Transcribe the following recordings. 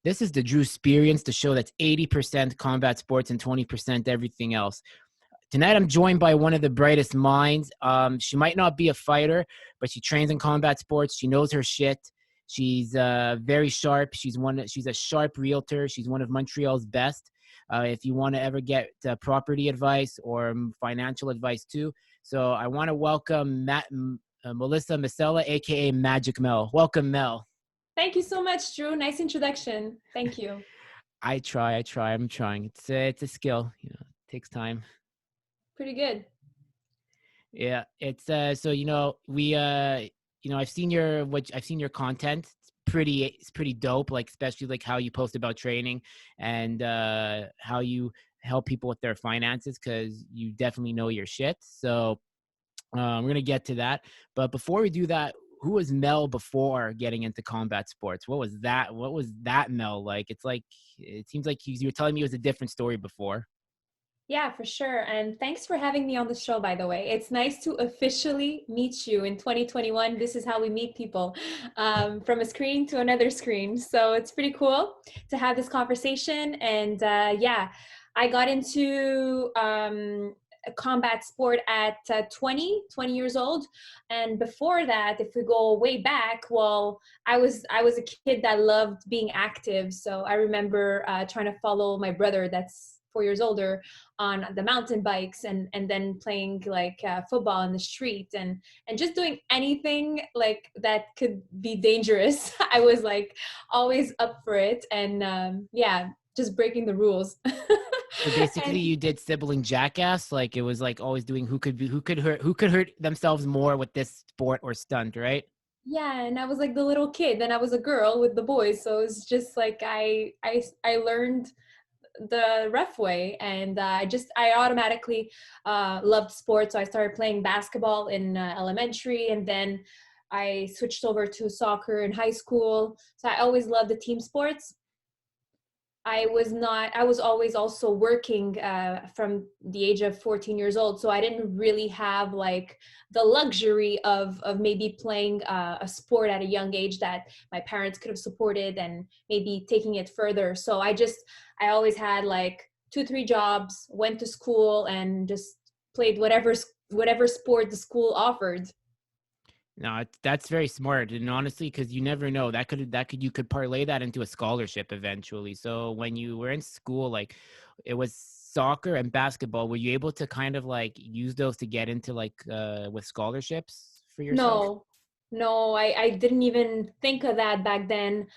This is the Drewsperience, the show that's 80% combat sports and 20% everything else. Tonight, I'm joined by one of the brightest minds. She might not be a fighter, but she trains in combat sports. She knows her shit. She's very sharp. She's a sharp realtor. She's one of Montreal's best. If you want to ever get property advice or financial advice too. So I want to welcome Melissa Masella, aka Magic Mel. Welcome, Mel. Thank you so much, Drew. Nice introduction. Thank you. I try. I'm trying. It's a skill. You know, it takes time. Pretty good. Yeah, it's so I've seen your content. It's pretty dope, like especially like how you post about training and how you help people with their finances, because you definitely know your shit. So we're gonna get to that, but before we do that, who was Mel before getting into combat sports? What was that Mel like? It seems like you were telling me it was a different story before. Yeah, for sure. And thanks for having me on the show, by the way. It's nice to officially meet you in 2021. This is how we meet people, from a screen to another screen. So it's pretty cool to have this conversation. And yeah, I got into a combat sport at 20 years old. And before that, if we go way back, well, I was a kid that loved being active. So I remember trying to follow my brother that's 4 years older on the mountain bikes, and then playing like football in the street, and just doing anything like that could be dangerous. I was like always up for it, and yeah, just breaking the rules. So basically, you did sibling jackass. Like it was like always doing who could hurt themselves more with this sport or stunt, right? Yeah, and I was like the little kid, and I was a girl with the boys, so it's just like I learned the rough way, and I automatically loved sports. So I started playing basketball in elementary, and then I switched over to soccer in high school. So I always loved the team sports. I was always also working from the age of 14 years old. So I didn't really have like the luxury of maybe playing a sport at a young age that my parents could have supported and maybe taking it further. So I always had like 2-3 jobs, went to school, and just played whatever sport the school offered. No, that's very smart, and honestly, because you never know, you could parlay that into a scholarship eventually. So when you were in school, like it was soccer and basketball, were you able to kind of like use those to get into like with scholarships for yourself? No, I didn't even think of that back then.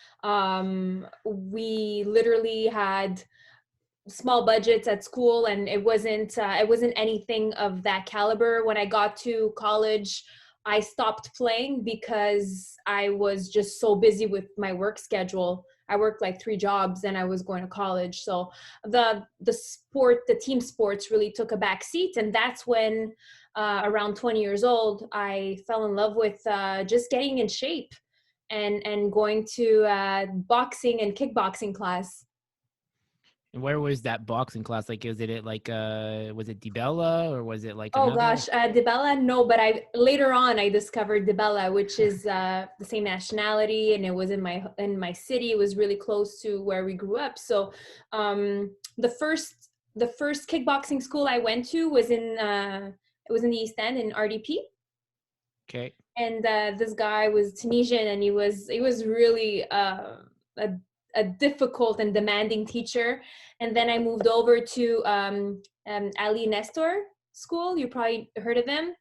We literally had small budgets at school, and it wasn't anything of that caliber. When I got to college, I stopped playing because I was just so busy with my work schedule. I worked like 3 jobs and I was going to college. So the team sports really took a back seat. And that's when around 20 years old, I fell in love with just getting in shape and going to boxing and kickboxing class. And where was that boxing class? Like, was it DiBella, or was it like Oh another? gosh, DeBella, no, but I later on I discovered DeBella, which is the same nationality, and it was in my city. It was really close to where we grew up. So the first kickboxing school I went to was in the East End in RDP. Okay. And this guy was Tunisian, and he was really a difficult and demanding teacher. And then I moved over to Ali Nestor School. You probably heard of him.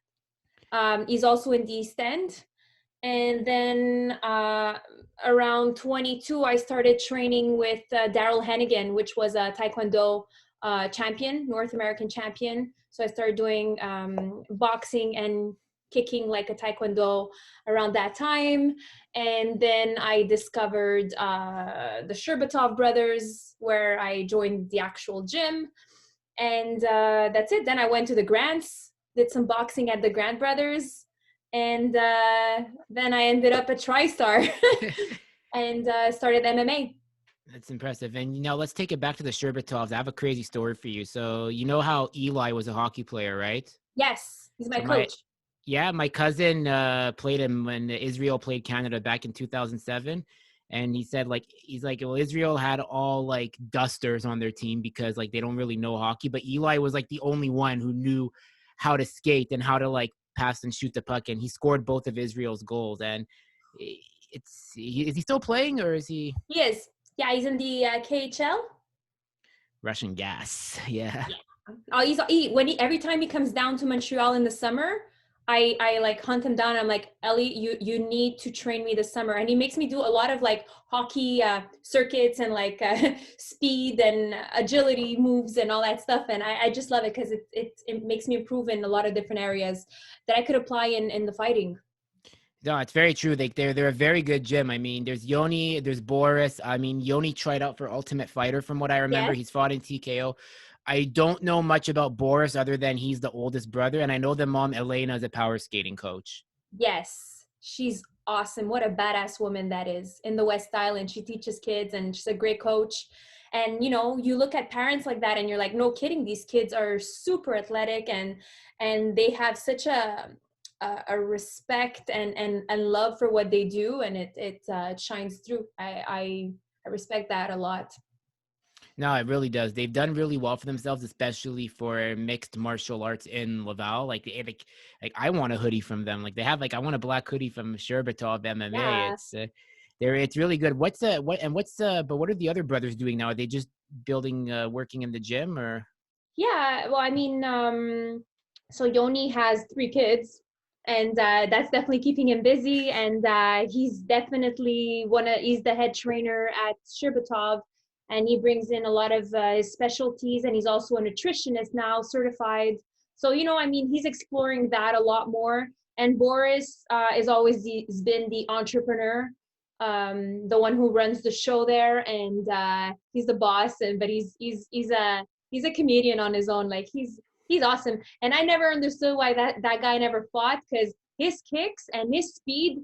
He's also in the East End. And then around 22, I started training with Daryl Hennigan, which was a Taekwondo champion, North American champion. So I started doing boxing and kicking like a Taekwondo around that time. And then I discovered the Sherbatov brothers, where I joined the actual gym. And that's it. Then I went to the Grants, did some boxing at the Grant brothers. And then I ended up at Tristar and started MMA. That's impressive. And let's take it back to the Sherbatovs. I have a crazy story for you. So you know how Eli was a hockey player, right? Yes, he's my So coach. my cousin played him when Israel played Canada back in 2007. And he said like he's like, well, Israel had all like dusters on their team because like they don't really know hockey, but Eli was like the only one who knew how to skate and how to like pass and shoot the puck, and he scored both of Israel's goals. And is he still playing, or is he? He is. Yeah, he's in the KHL. Russian gas. Yeah. Yeah. Oh, every time he comes down to Montreal in the summer, I like hunt him down. I'm like, Ellie, you need to train me this summer, and he makes me do a lot of like hockey circuits and like speed and agility moves and all that stuff. And I just love it because it makes me improve in a lot of different areas that I could apply in the fighting. No, it's very true. They're a very good gym. I mean, there's Yoni, there's Boris. I mean, Yoni tried out for Ultimate Fighter from what I remember. Yes. He's fought in TKO. I don't know much about Boris other than he's the oldest brother, and I know the mom Elena is a power skating coach. Yes, she's awesome. What a badass woman that is in the West Island. She teaches kids and she's a great coach. And you look at parents like that and you're like, no kidding, these kids are super athletic and they have such a respect and love for what they do, and it shines through. I respect that a lot. No, it really does. They've done really well for themselves, especially for mixed martial arts in Laval. Like I want a hoodie from them. Like they have like I want a black hoodie from Sherbatov MMA. Yeah. It's really good. But what are the other brothers doing now? Are they just building working in the gym, or? Yeah, well, I mean, so Yoni has 3 kids, and that's definitely keeping him busy. And he's definitely he's the head trainer at Sherbatov, and he brings in a lot of his specialties. And he's also a nutritionist now, certified. So I mean, he's exploring that a lot more. And Boris has been the entrepreneur, the one who runs the show there, and he's the boss. But he's a comedian on his own. Like he's awesome. And I never understood why that guy never fought, because his kicks and his speed,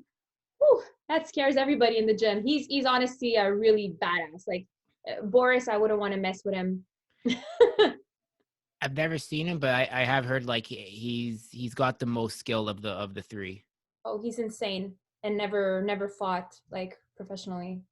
whew, that scares everybody in the gym. He's honestly a really badass. Like Boris, I wouldn't want to mess with him. I've never seen him, but I have heard like he's got the most skill of the three. Oh, he's insane, and never fought like professionally.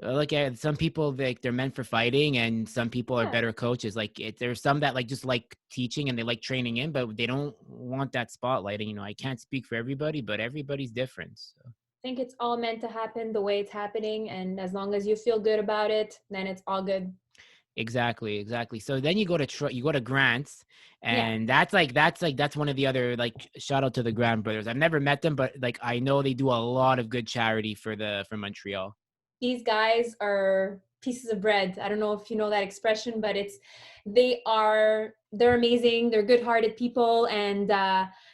Like some people they're meant for fighting, and some people are Yeah. better coaches. There's some that like just like teaching and they like training in, but they don't want that spotlighting. I can't speak for everybody, but everybody's different. So. I think it's all meant to happen the way it's happening, and as long as you feel good about it, then it's all good. Exactly. So then you go to Grant's, Yeah. and that's one of the other like shout out to the Grant brothers. I've never met them, but like I know they do a lot of good charity for Montreal. These guys are pieces of bread. I don't know if you know that expression, but they're amazing. They're good-hearted people, and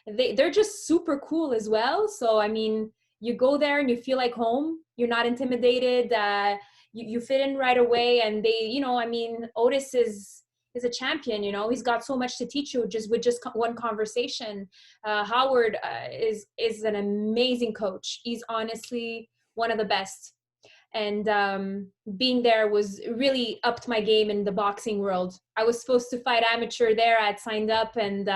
they're just super cool as well. So I mean, you go there and you feel like home. You're not intimidated. You fit in right away, and I mean, Otis is a champion. He's got so much to teach you just with one conversation. Howard is an amazing coach. He's honestly one of the best. And being there was really upped my game in the boxing world. I was supposed to fight amateur there. I'd signed up, and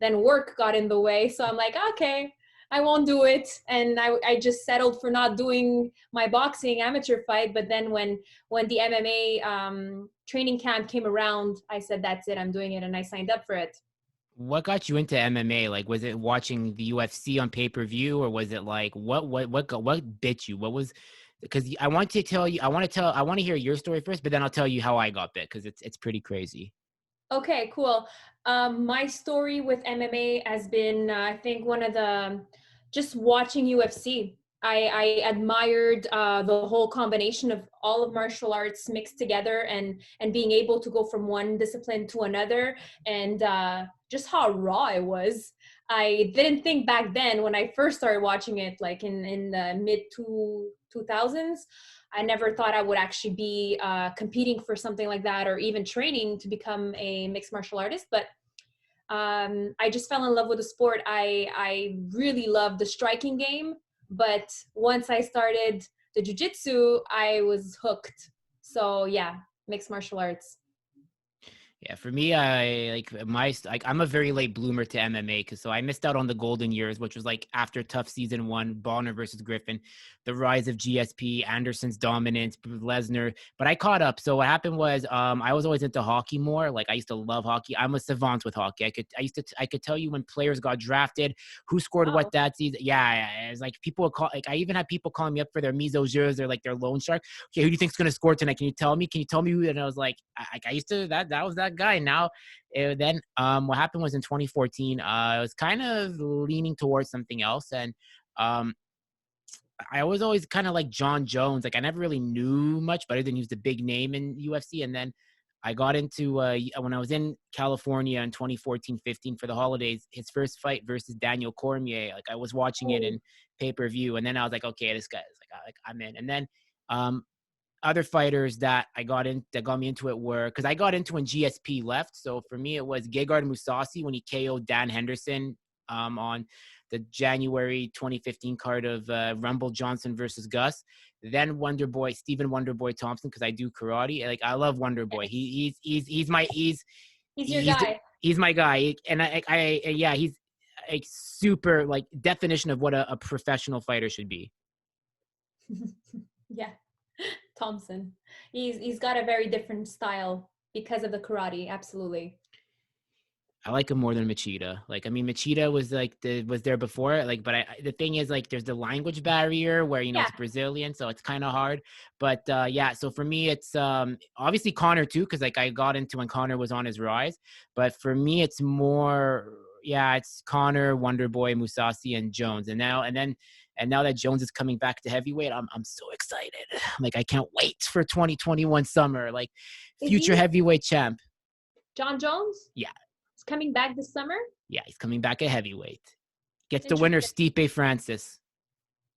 then work got in the way. So I'm like, okay, I won't do it. And I just settled for not doing my boxing amateur fight. But then when the MMA training camp came around, I said, that's it, I'm doing it. And I signed up for it. What got you into MMA? Like, was it watching the UFC on pay-per-view, or was it like what bit you? What was, because I want to tell you, I want to hear your story first, but then I'll tell you how I got bit, because it's pretty crazy. Okay, cool. My story with MMA has been, I think, one of just watching UFC. I admired the whole combination of all of martial arts mixed together, and being able to go from one discipline to another, and just how raw it was. I didn't think back then when I first started watching it, like in the mid 2000s. I never thought I would actually be competing for something like that, or even training to become a mixed martial artist. But I just fell in love with the sport. I really loved the striking game. But once I started the jiu-jitsu, I was hooked. So yeah, mixed martial arts. Yeah, for me, I'm a very late bloomer to MMA because so I missed out on the golden years, which was like after Tough Season 1, Bonner versus Griffin, the rise of GSP, Anderson's dominance, Lesnar. But I caught up. So what happened was, I was always into hockey more. Like I used to love hockey. I'm a savant with hockey. I could tell you when players got drafted, who scored what Oh, that season. Yeah, it's like people would call. Like I even had people calling me up for their miso jeux or like their loan shark. Okay, who do you think's gonna score tonight? Can you tell me? Can you tell me who? And I was like, I used to that was that guy. Now, then what happened was in 2014, I was kind of leaning towards something else, and um, I was always kind of like John Jones. Like I never really knew much, but I didn't use the big name in UFC. And then I got into when I was in California in 2014-15 for the holidays, his first fight versus Daniel Cormier. Like I was watching it oh, in pay-per-view, and then I was like, okay, this guy is like I'm in. And then um, other fighters that I got in that got me into it were because I got into when GSP left. So for me, it was Gegard Mousasi when he KO'd Dan Henderson on the January 2015 card of Rumble Johnson versus Gus. Then Wonder Boy, Stephen Wonder Boy Thompson, because I do karate. Like I love Wonder Boy. yes. He's your He's guy. he's my guy, and yeah, he's a super like definition of what a professional fighter should be. Yeah, Thompson. He's got a very different style because of the karate. Absolutely. I like him more than Machida. Like, I mean, Machida was like was there before. Like, but the thing is, like, there's the language barrier where Yeah. it's Brazilian, so it's kind of hard. But yeah, so for me, it's obviously Connor too, because like I got into when Connor was on his rise. But for me, it's more yeah, it's Connor, Wonder Boy, Musasi, and Jones, and now that Jones is coming back to heavyweight, I'm so excited. Like, I can't wait for 2021 summer. Like, Is future he heavyweight champ. John Jones? Yeah, He's coming back this summer? yeah, he's coming back at heavyweight. Gets the winner, Interesting. Stipe Francis.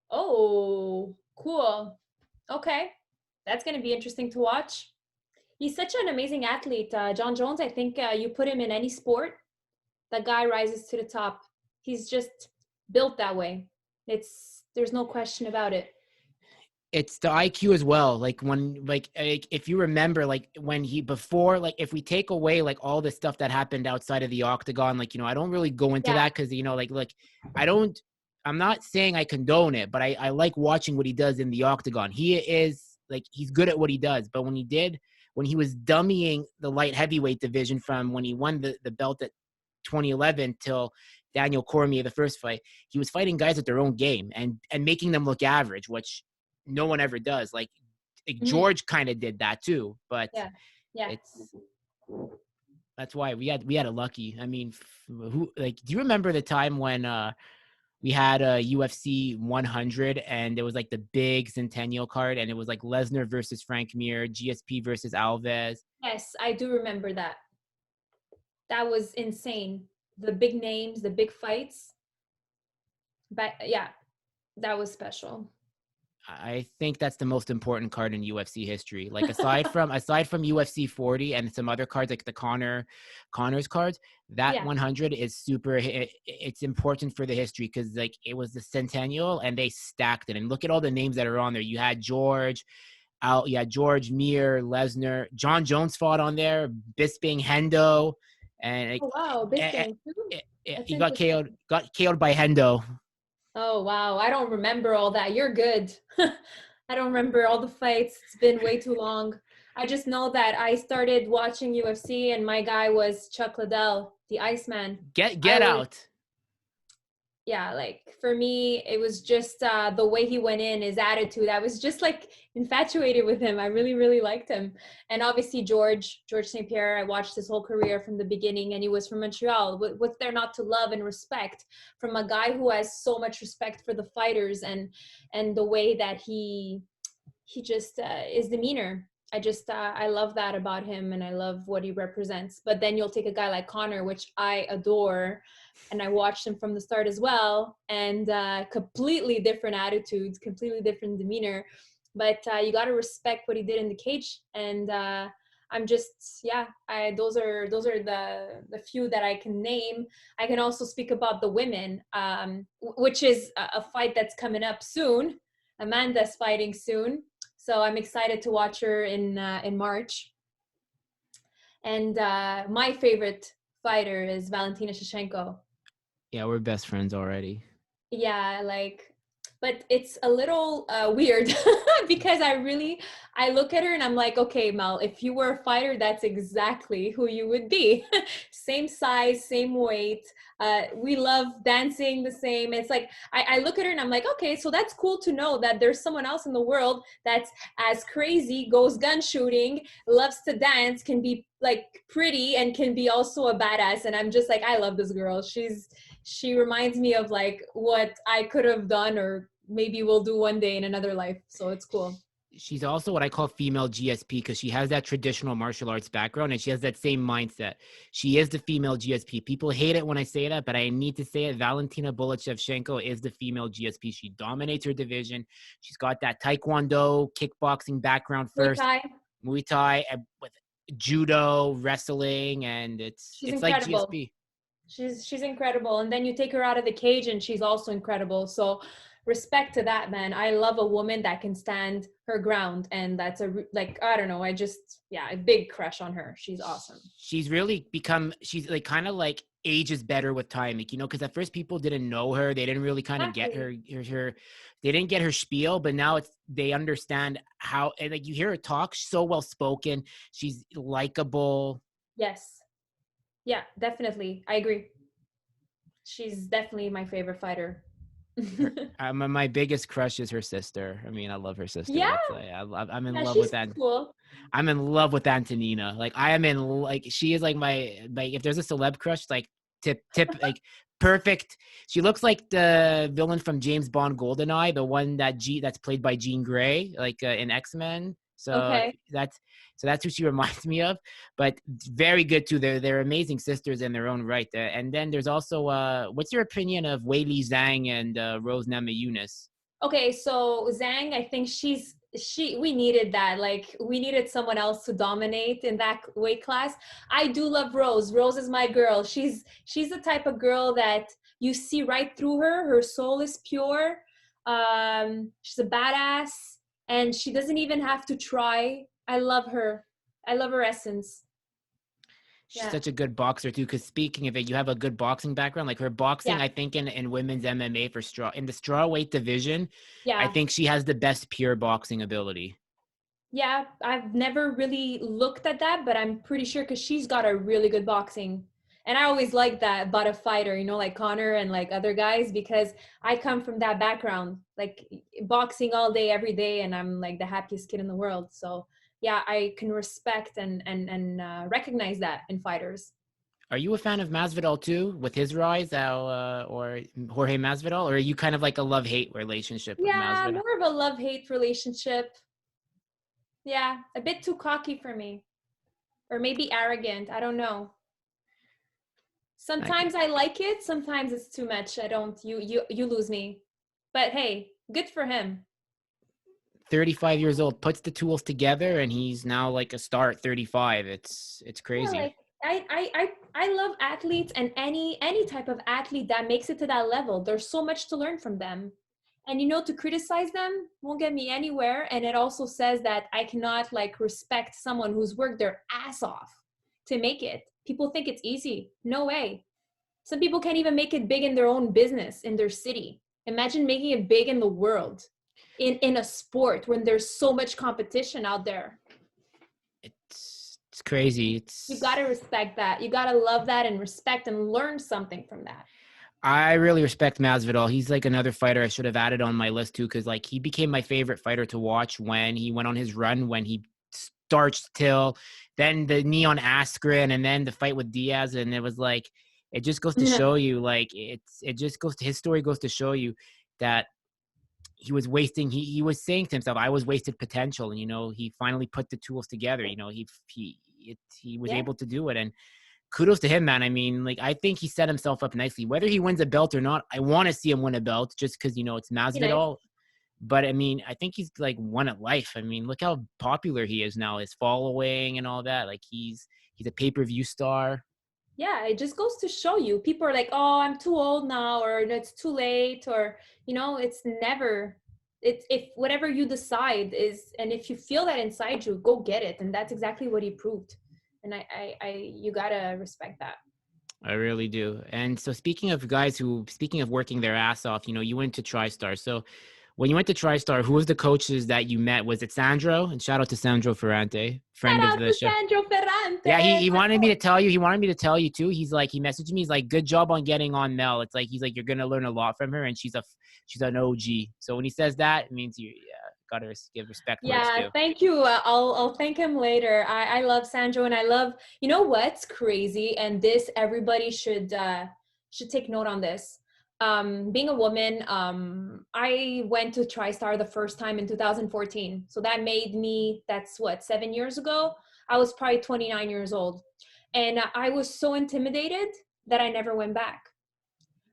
Oh, cool. Okay. That's going to be interesting to watch. He's such an amazing athlete. John Jones, I think you put him in any sport, that guy rises to the top. He's just built that way. There's no question about it. It's the IQ as well. Like if you remember, like when he before, like if we take away like all the stuff that happened outside of the octagon, like I don't really go into Yeah. that because like I don't. I'm not saying I condone it, but I like watching what he does in the octagon. He is like he's good at what he does. But when he was dummying the light heavyweight division from when he won the belt at 2011 till Daniel Cormier, the first fight, he was fighting guys at their own game and making them look average, which no one ever does. Like Mhm. George kind of did that too, but Yeah. Yeah. it's that's why we had a lucky. I mean, who like do you remember the time when we had a UFC 100 and it was like the big Centennial card and it was like Lesnar versus Frank Mir, GSP versus Alves. Yes, I do remember that. That was insane. The big names, the big fights. But yeah, that was special. I think that's the most important card in UFC history. Like aside from UFC 40 and some other cards like the Connor's cards, that Yeah. 100 is super. It's important for the history because like it was the centennial and they stacked it. And look at all the names that are on there. You had George, George, Mir, Lesnar, John Jones fought on there, Bisping, Hendo, and Oh wow, eh, Bisping too. That's he got interesting. KO'd by Hendo. Oh wow, I don't remember all that. You're good. I don't remember all the fights. It's been way too long. I just know that I started watching UFC and my guy was Chuck Liddell, the Iceman. I Get was out. yeah, like for me, it was just the way he went in, his attitude. I was just like infatuated with him. I really, really liked him. And obviously George St. Pierre, I watched his whole career from the beginning and he was from Montreal. What's there not to love and respect from a guy who has so much respect for the fighters and the way that he just his demeanor. I love that about him and I love what he represents. But then you'll take a guy like Connor, which I adore, and I watched him from the start as well, and completely different attitudes, completely different demeanor. But you got to respect what he did in the cage, and I'm just those are the few that I can name. I can also speak about the women, which is a fight that's coming up soon. Amanda's fighting soon. So I'm excited to watch her in March. And my favorite fighter is Valentina Shevchenko. Yeah, we're best friends already. Yeah, like, but it's a little weird because I look at her and I'm like, okay, Mel, if you were a fighter, that's exactly who you would be. Same size, same weight. We love dancing the same. It's like I look at her and I'm like, okay, so that's cool to know that there's someone else in the world that's as crazy, goes gun shooting, loves to dance, can be like pretty, and can be also a badass. And I'm just like, I love this girl. She reminds me of like what I could have done or maybe will do one day in another life. So it's cool. She's also what I call female GSP because she has that traditional martial arts background and she has that same mindset. She is the female GSP. People hate it when I say that, but I need to say it. Valentina Shevchenko is the female GSP. She dominates her division. She's got that Taekwondo, kickboxing background Muay first, Thai. Muay Thai with judo, wrestling, and She's it's like incredible. GSP. She's incredible. And then you take her out of the cage and she's also incredible. So respect to that, man. I love a woman that can stand her ground, and that's like, I don't know, I just, yeah, a big crush on her. She's awesome. She's really become, she's like kind of like ages better with time, like, you know, because at first people didn't know her, they didn't really kind of get Exactly. her they didn't get her spiel, but now they understand how, and like you hear her talk, she's so well spoken, she's likable. Yes. Yeah, definitely. I agree. She's definitely my favorite fighter. My biggest crush is her sister. I mean, I love her sister. Yeah, That's like, I'm in yeah, love with she's that. cool. I'm in love with Antonina. Like I am in, like she is like my, like if there's a celeb crush, like tip like perfect. She looks like the villain from James Bond GoldenEye, the one that's played by Jean Grey, like in X-Men. Okay. That's who she reminds me of. But very good too. They're amazing sisters in their own right. And then there's also what's your opinion of Wei Li Zhang and Rose Namajunas? Okay, so Zhang, I think we needed that. Like we needed someone else to dominate in that weight class. I do love Rose. Rose is my girl. She's the type of girl that you see right through her. Her soul is pure. She's a badass and she doesn't even have to try. I love her. I love her essence. She's Yeah. such a good boxer too. Because speaking of it, you have a good boxing background. Like her boxing, Yeah. I think in women's MMA for straw in the strawweight division, I Yeah. think she has the best pure boxing ability. Yeah, I've never really looked at that, but I'm pretty sure because she's got a really good boxing. And I always like that about a fighter, you know, like Connor and like other guys, because I come from that background, like boxing all day, every day, and I'm like the happiest kid in the world. So yeah, I can respect and recognize that in fighters. Are you a fan of Masvidal too, with his rise, or Jorge Masvidal, or are you kind of like a love hate relationship with Yeah, Masvidal? more of a love-hate relationship. Yeah, a bit too cocky for me, or maybe arrogant. I don't know. Like Sometimes I like it, sometimes it's too much. I don't, you lose me. But hey, good for him. 35 years old, puts the tools together, and he's now like a star at 35. It's Yeah, crazy. like I love athletes, and any type of athlete that makes it to that level. There's so much to learn from them. And you know, to criticize them won't get me anywhere. And it also says that I cannot like respect someone who's worked their ass off to make it. People think it's easy. No way. Some people can't even make it big in their own business, in their city. Imagine making it big in the world, in a sport when there's so much competition out there. It's crazy. You got to respect that. You got to love that and respect and learn something from that. I really respect Masvidal. He's like another fighter I should have added on my list too, because like he became my favorite fighter to watch when he went on his run, when he starched Till, then the knee on Askren, and then the fight with Diaz, and it was like, it just goes to show you, like it just goes to, his story goes to show you that he was wasting. He was saying to himself, I was wasted potential, and you know he finally put the tools together. You know he was Yeah, able to do it, and kudos to him, man. I mean, like, I think he set himself up nicely. Whether he wins a belt or not, I want to see him win a belt just because, you know, it's be nice. Masvidal. But I mean, I think he's like won at life. I mean, look how popular he is now, his following and all that. Like he's a pay-per-view star. Yeah, it just goes to show you. People are like, "Oh, I'm too old now," or "It's too late," or you know, it's never. It's if whatever you decide is, and if you feel that inside you, go get it, and that's exactly what he proved. And you gotta respect that. I really do. And so speaking of working their ass off, you went to TriStar. So when you went to TriStar, who was the coaches that you met? Was it Sandro? And shout out to Sandro Ferrante, Shout friend of out the to show. Sandro Ferrante. Yeah, he wanted me to tell you. He wanted me to tell you too. He messaged me. He's like, good job on getting on Mel. He's like, you're gonna learn a lot from her, and she's an OG. So when he says that, it means you gotta give respect where it's Yeah, due. thank you. I'll thank him later. I love Sandro, and I love, you know what's crazy, and this everybody should take note on this. Being a woman, I went to TriStar the first time in 2014. So that made me, that's what, 7 years ago. I was probably 29 years old, and I was so intimidated that I never went back.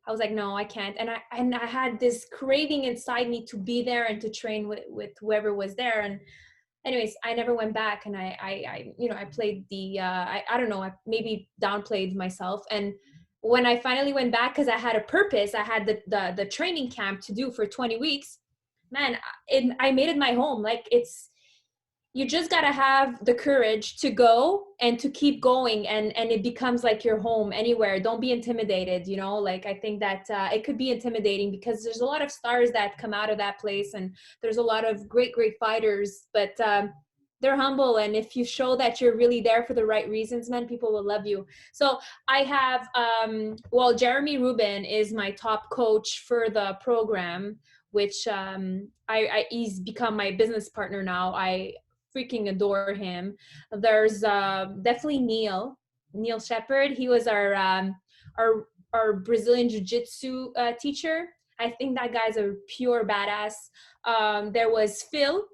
I was like, no, I can't. And I had this craving inside me to be there and to train with whoever was there. And anyways, I never went back. And I played I don't know, I maybe downplayed myself. And when I finally went back, cause I had a purpose, I had the training camp to do for 20 weeks, man, I made it my home. Like you just got to have the courage to go and to keep going, and it becomes like your home anywhere. Don't be intimidated, like I think that it could be intimidating because there's a lot of stars that come out of that place, and there's a lot of great fighters, but they're humble, and if you show that you're really there for the right reasons, man, people will love you. So I have Jeremy Rubin is my top coach for the program, which he's become my business partner now. I freaking adore him. There's definitely Neil Shepard. He was our Brazilian Jiu-Jitsu teacher. I think that guy's a pure badass. There was Phil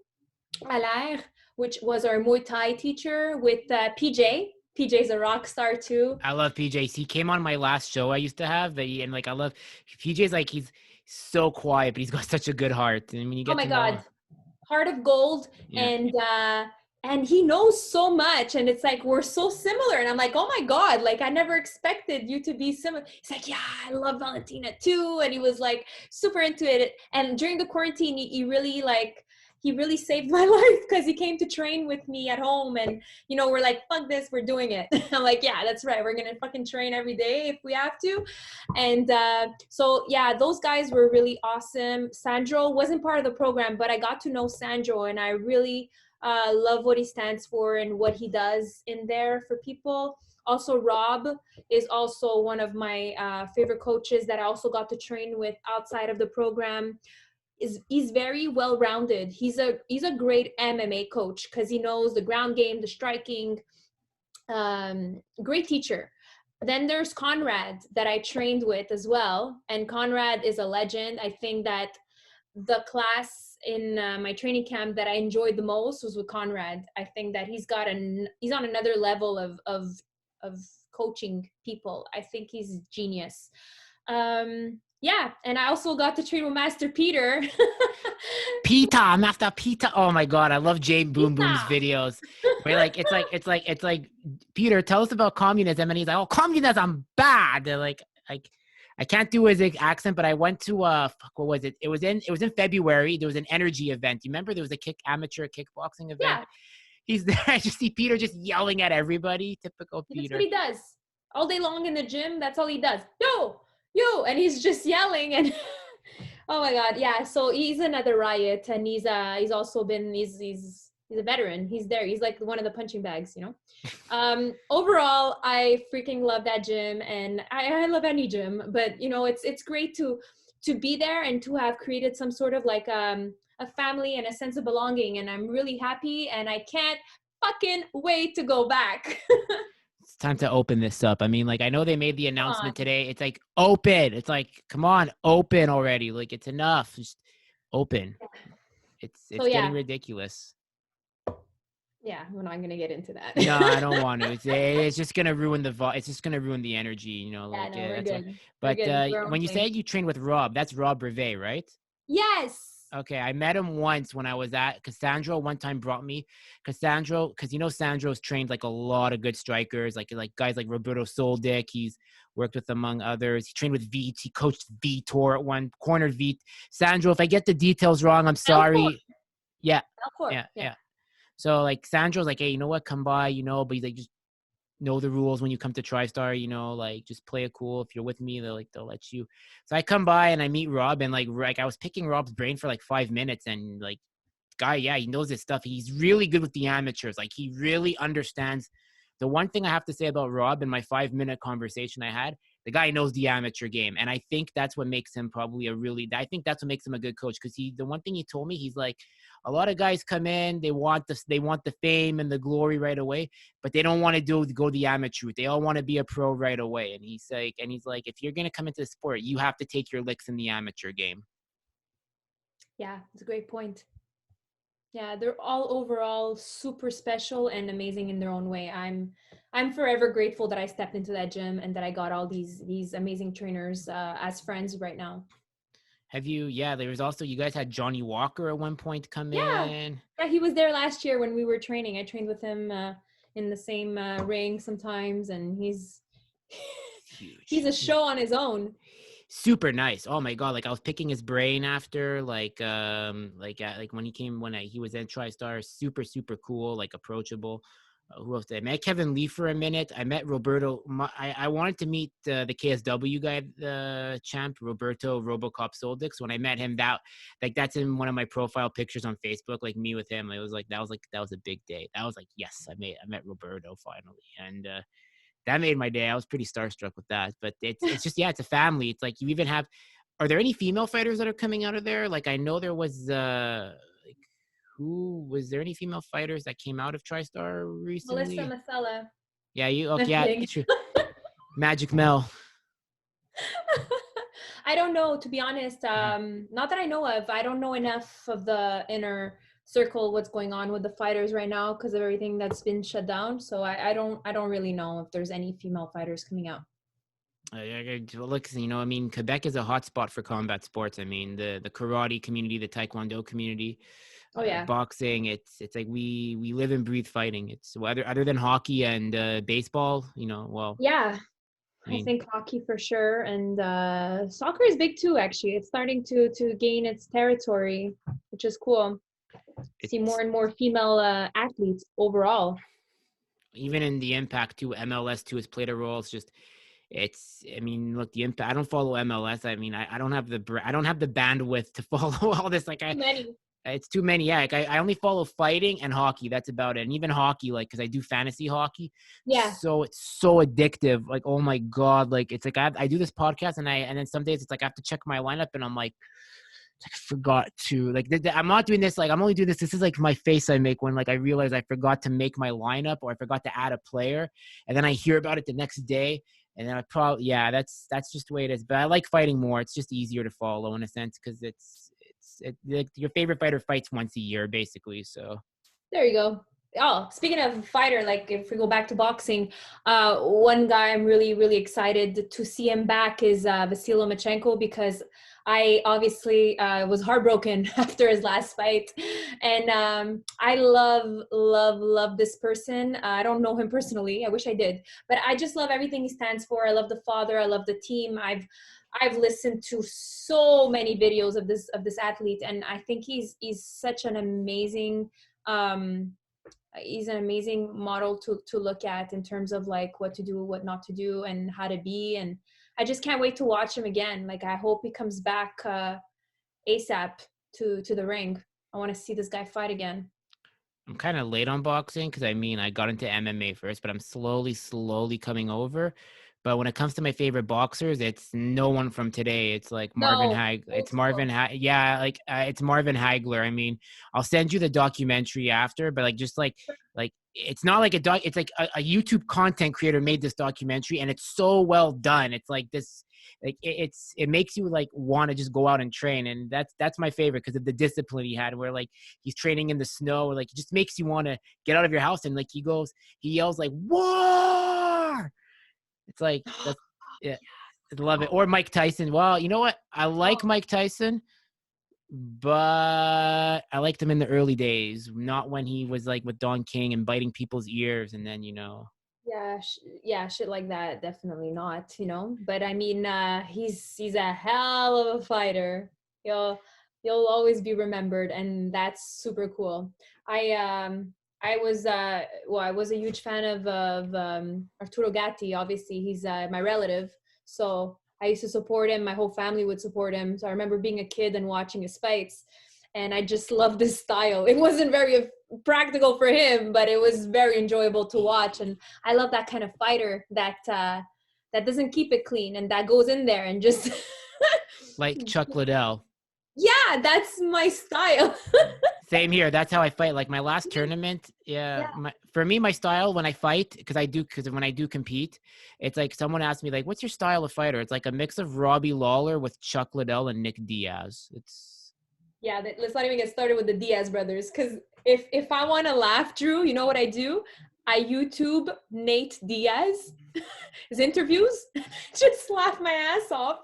Allaire, which was our Muay Thai teacher, with PJ. PJ's a rock star too. I love PJ. He came on my last show I used to have, and I love PJ's. Like, he's so quiet, but he's got such a good heart. And when you get oh my to God. know, Heart of gold. Yeah. And he knows so much, and it's like we're so similar, and I'm like, oh my God, like I never expected you to be similar. He's like, yeah, I love Valentina too, and he was like super into it. And during the quarantine, he really saved my life, because he came to train with me at home, and we're like, fuck this, we're doing it. I'm like, yeah, that's right, we're gonna fucking train every day if we have to. And so yeah, those guys were really awesome. Sandro wasn't part of the program, but I got to know Sandro, and I really love what he stands for and what he does in there for people. Also, Rob is also one of my favorite coaches that I also got to train with outside of the program. He's very well-rounded. He's a great MMA coach, because he knows the ground game, the striking. Great teacher. Then there's Conrad that I trained with as well, and Conrad is a legend. I think that the class in my training camp that I enjoyed the most was with Conrad. I think that he's on another level of coaching people. I think he's genius. Yeah, and I also got to train with Master Peter. Master Peter. Oh my God, I love Jay Boom Boom's videos. Where it's like Peter, tell us about communism, and he's like, oh, communism bad. They're like, I can't do his accent, but I went to what was it? It was in February. There was an energy event. You remember there was a amateur kickboxing event? Yeah. He's there. I just see Peter just yelling at everybody. Typical Peter. That's what he does all day long in the gym. That's all he does. Yo, and he's just yelling, and oh my God, yeah. So he's another riot, and he's also been he's a veteran. He's there. He's like one of the punching bags, Overall, I freaking love that gym, and I love any gym, but it's great to be there and to have created some sort of like a family and a sense of belonging, and I'm really happy, and I can't fucking wait to go back. It's time to open this up. I mean, like, I know they made the announcement today. It's like, open. It's like, come on, open already. Like, it's enough. Just open. It's getting ridiculous. Yeah, we're not gonna get into that. No, I don't want to. It's just gonna ruin it's just gonna ruin the energy, Like, yeah, no, we're good. But when you say you trained with Rob, that's Rob Brevet, right? Yes. Okay, I met him once when I was at Cassandro. One time brought me Cassandro, because Sandro's trained like a lot of good strikers, like guys like Roberto Soldic. He's worked with, among others. He trained with He coached Vitor at one corner. Sandro, if I get the details wrong, I'm sorry. Yeah. Yeah. So like Sandro's like, hey, you know what? Come by, but he's like, just know the rules when you come to Tristar, like just play it cool. If you're with me, they'll let you. So I come by and I meet Rob, and like I was picking Rob's brain for like 5 minutes, and like guy, yeah, he knows his stuff. He's really good with the amateurs. Like he really understands. The one thing I have to say about Rob in my 5-minute conversation I had, the guy knows the amateur game. And I think that's what makes him probably I think that's what makes him a good coach. Cause the one thing he told me, he's like, a lot of guys come in, they want the fame and the glory right away, but they don't want to go the amateur route. They all want to be a pro right away. And he's like, if you're going to come into the sport, you have to take your licks in the amateur game. Yeah, it's a great point. Yeah, they're all overall super special and amazing in their own way. I'm forever grateful that I stepped into that gym and that I got all these amazing trainers as friends right now. There was also, you guys had Johnny Walker at one point come in. Yeah, he was there last year when we were training. I trained with him in the same ring sometimes, and he's Huge. He's a show on his own. Super nice. Oh my god! Like I was picking his brain after, like when he was in TriStar. Super cool. Like approachable. Who else? I met Kevin Lee for a minute. I met Roberto. I wanted to meet the KSW guy, the champ, Roberto Robocop Soldix. When I met him, that's in one of my profile pictures on Facebook. Like me with him, it was like that was a big day. That was like, yes, I met Roberto finally, and that made my day. I was pretty starstruck with that. But it's just, yeah, it's a family. It's like you even have. Are there any female fighters that are coming out of there? Like I know there was was there any female fighters that came out of TriStar recently? Melissa Masella. Yeah, you okay? Yeah, true. Magic Mel. I don't know, to be honest. Not that I know of. I don't know enough of the inner circle, what's going on with the fighters right now because of everything that's been shut down. So I don't really know if there's any female fighters coming out. Look, I mean, Quebec is a hot spot for combat sports. I mean, the karate community, the taekwondo community, oh yeah, boxing. It's like we live and breathe fighting. It's other than hockey and baseball. Well, yeah. I think hockey for sure, and soccer is big too. Actually, it's starting to gain its territory, which is cool. See more and more female athletes overall. Even in the impact too, MLS too has played a role. I mean, look, the impact. I don't follow MLS. I mean, I don't have the bandwidth to follow all this. Like it's too many. Yeah, like I only follow fighting and hockey. That's about it. And even hockey, like, because I do fantasy hockey. Yeah. So it's so addictive. Like, oh my god. Like, it's like I do this podcast, and then some days it's like I have to check my lineup, and I'm like I forgot to, like, I'm not doing this. Like, I'm only doing this. This is like my face I make when like I realize I forgot to make my lineup or I forgot to add a player, and then I hear about it the next day. And then I probably, that's just the way it is. But I like fighting more. It's just easier to follow in a sense because like your favorite fighter fights once a year, basically. So there you go. Oh, speaking of fighter, like if we go back to boxing, one guy I'm really, really excited to see him back is Vasily Lomachenko, because I obviously was heartbroken after his last fight. And I love this person. I don't know him personally. I wish I did. But I just love everything he stands for. I love the father. I love the team. I've listened to so many videos of this athlete, and I think he's such an amazing he's an amazing model to look at in terms of like what to do, what not to do, and how to be. And I just can't wait to watch him again. Like I hope he comes back ASAP to the ring. I want to see this guy fight again. I'm kind of late on boxing because I mean I got into MMA first, but I'm slowly coming over. But when it comes to my favorite boxers, it's no one from today. It's like Marvin Hagler. It's Marvin. It's Marvin Hagler. I mean, I'll send you the documentary after, but like just like it's not like a doc. It's like a YouTube content creator made this documentary, and it's so well done. It's like this. Like it makes you like want to just go out and train, and that's my favorite because of the discipline he had, where like he's training in the snow, or like it just makes you want to get out of your house, and like he yells like war. It's like that's yeah, I love it. Or Mike Tyson. Well, you know what? I like Mike Tyson, but I liked him in the early days, not when he was like with Don King and biting people's ears, and then shit like that, definitely not, but I mean he's a hell of a fighter. You'll always be remembered, and that's super cool. I I was I was a huge fan of Arturo Gatti. Obviously, he's my relative, so I used to support him. My whole family would support him. So I remember being a kid and watching his fights, and I just loved his style. It wasn't very practical for him, but it was very enjoyable to watch. And I love that kind of fighter that that doesn't keep it clean and that goes in there and just Like Chuck Liddell. yeah, that's my style. Same here. That's how I fight. Like my last tournament, yeah. Yeah. For me, my style when I fight, because when I do compete, it's like someone asked me like, "What's your style of fighter?" It's like a mix of Robbie Lawler with Chuck Liddell and Nick Diaz. It's Yeah, let's not even get started with the Diaz brothers. Because if I want to laugh, Drew, you know what I do? I YouTube Nate Diaz, his interviews, just laugh my ass off.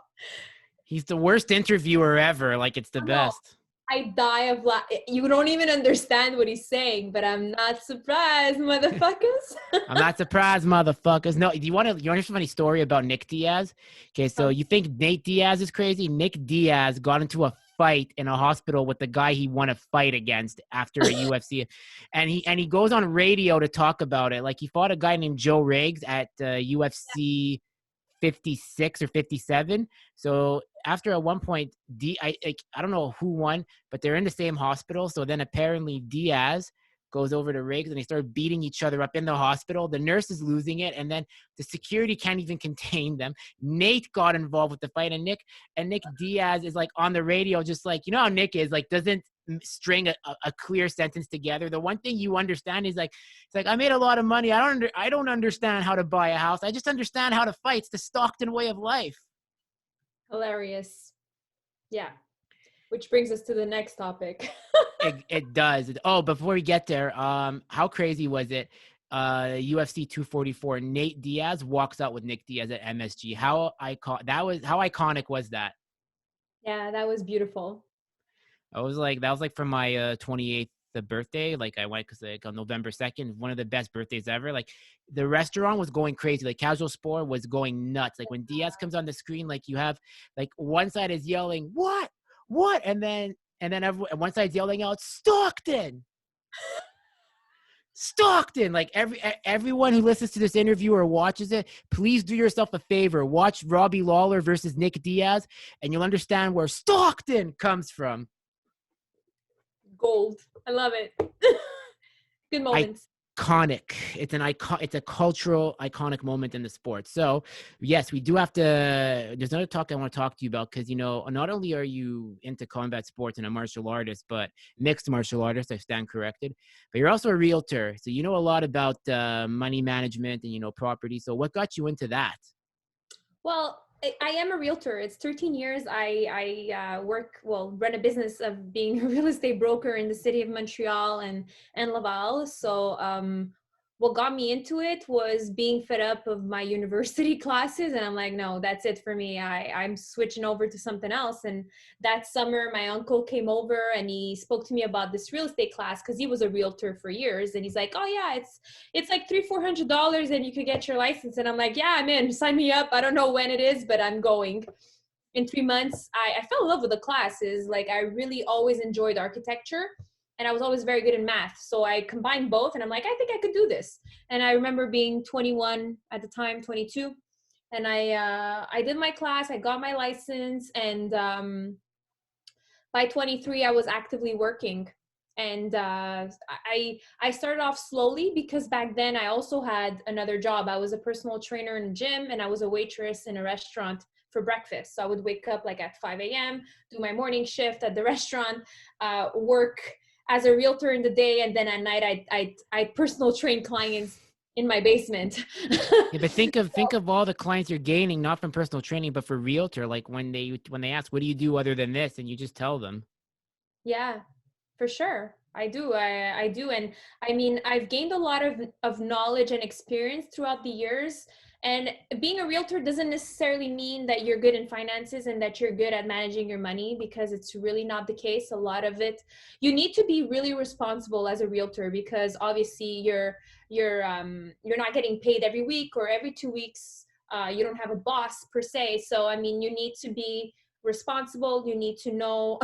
he's the worst interviewer ever. Like it's the No, best. I die of laugh. You don't even understand what he's saying, but I'm not surprised, motherfuckers. I'm not surprised, motherfuckers. No, you want to hear a funny story about Nick Diaz? Okay, so you think Nate Diaz is crazy? Nick Diaz got into a fight in a hospital with the guy he won a fight against after a UFC, and he goes on radio to talk about it. Like he fought a guy named Joe Riggs at UFC 56 or 57. So after at one point, I don't know who won, but they're in the same hospital. So then apparently Diaz goes over to Riggs and they start beating each other up in the hospital. The nurse is losing it, and then the security can't even contain them. Nate got involved with the fight, and Nick Diaz is like on the radio, just like, you know how Nick is, like doesn't string a clear sentence together. The one thing you understand is like, it's like, I made a lot of money. I don't understand how to buy a house. I just understand how to fight. It's the Stockton way of life. Hilarious. Yeah. Which brings us to the next topic. It does. Oh, before we get there, how crazy was it? UFC 244, Nate Diaz walks out with Nick Diaz at MSG. How iconic was that? Yeah, that was beautiful. That was like for my 28th birthday. Like I went because like on November 2nd, one of the best birthdays ever. Like the restaurant was going crazy. Like Casual Sport was going nuts. Like when Diaz comes on the screen, like you have like one side is yelling what, and then one side's yelling out Stockton. Stockton, like everyone who listens to this interview or watches it, please do yourself a favor. Watch Robbie Lawler versus Nick Diaz, and you'll understand where Stockton comes from. Gold. I love it. Good moments. Iconic. It's a cultural iconic moment in the sport. So yes, we do have to, there's another talk I want to talk to you about, because not only are you into combat sports and a martial artist, but mixed martial artist, I stand corrected, but you're also a realtor. So you know a lot about money management and property. So what got you into that? Well, I am a realtor. It's 13 years. I run a business of being a real estate broker in the city of Montreal and Laval. So what got me into it was being fed up of my university classes. And I'm like, no, that's it for me. I'm switching over to something else. And that summer, my uncle came over and he spoke to me about this real estate class because he was a realtor for years. And he's like, oh yeah, it's like $300-400 and you could get your license. And I'm like, yeah, I'm in, sign me up. I don't know when it is, but I'm going. In 3 months, I fell in love with the classes. Like I really always enjoyed architecture and I was always very good in math. So I combined both and I'm like, I think I could do this. And I remember being 21 at the time, 22. And I did my class, I got my license. And by 23, I was actively working. And I started off slowly because back then I also had another job. I was a personal trainer in a gym and I was a waitress in a restaurant for breakfast. So I would wake up like at 5 a.m., do my morning shift at the restaurant, work as a realtor in the day. And then at night, I personal train clients in my basement. Yeah, but think of all the clients you're gaining, not from personal training, but for realtor. Like when they ask, what do you do other than this? And you just tell them. Yeah, for sure. I do. I do. And I mean, I've gained a lot of knowledge and experience throughout the years. And being a realtor doesn't necessarily mean that you're good in finances and that you're good at managing your money, because it's really not the case. A lot of it, you need to be really responsible as a realtor, because obviously you're not getting paid every week or every 2 weeks. You don't have a boss per se. So, I mean, you need to be responsible. You need to know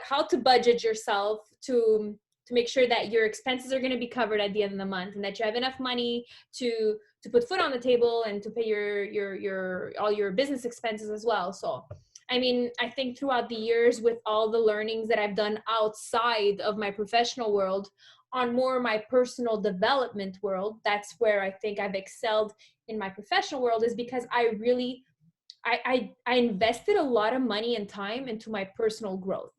how to budget yourself to to make sure that your expenses are going to be covered at the end of the month, and that you have enough money to put food on the table and to pay your all your business expenses as well. So I mean, I think throughout the years, with all the learnings that I've done outside of my professional world on more my personal development world, that's where I think I've excelled in my professional world, is because I invested a lot of money and time into my personal growth.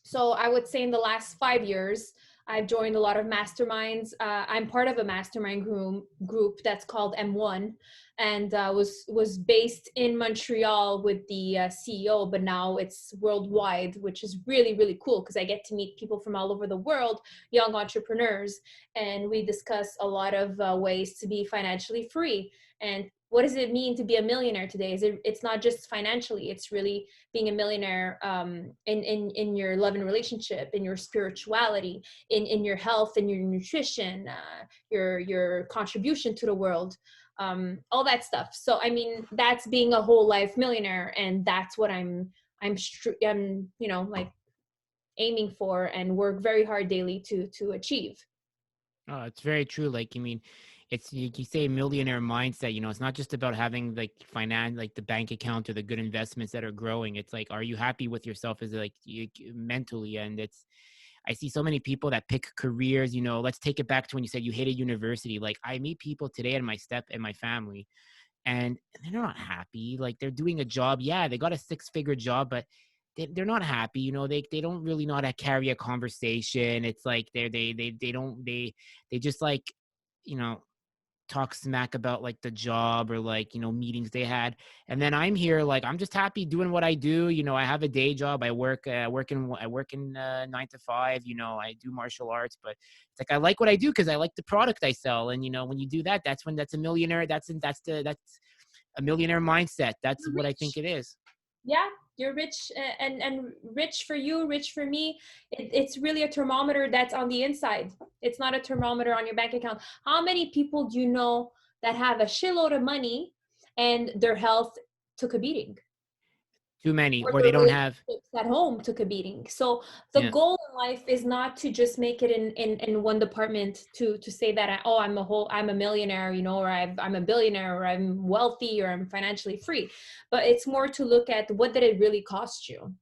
So I would say in the last 5 years, I've joined a lot of masterminds. I'm part of a mastermind group that's called M1, and was based in Montreal with the CEO, but now it's worldwide, which is really, really cool because I get to meet people from all over the world, young entrepreneurs, and we discuss a lot of ways to be financially free. And what does it mean to be a millionaire today? It's not just financially, it's really being a millionaire in your love and relationship, in your spirituality, in your health, in your nutrition, your contribution to the world, all that stuff. So I mean, that's being a whole life millionaire, and that's what I'm like aiming for and work very hard daily to achieve. Oh, it's very true. Like, I mean, it's you say millionaire mindset, it's not just about having like like the bank account or the good investments that are growing. It's like, are you happy with yourself as like mentally? And I see so many people that pick careers, let's take it back to when you said you hated university. Like, I meet people today in my family, and they're not happy. Like, they're doing a job. Yeah, they got a 6-figure job, but they're not happy. They don't really know how to carry a conversation. It's like they just like, talk smack about like the job or like, meetings they had. And then I'm here, like, I'm just happy doing what I do. I have a day job. I work in 9 to 5, I do martial arts, but it's like, I like what I do because I like the product I sell. And, when you do that, that's a millionaire. That's a millionaire mindset. That's what I think it is. Yeah, you're rich, and rich for you, rich for me. It's really a thermometer that's on the inside. It's not a thermometer on your bank account. How many people do you know that have a shitload of money and their health took a beating? Too many, Or or they their don't have. relationships at home took a beating. So the Yeah. goal in life is not to just make it in one department, to say that I'm a millionaire, or I'm a billionaire, or I'm wealthy, or I'm financially free. But it's more to look at, what did it really cost you?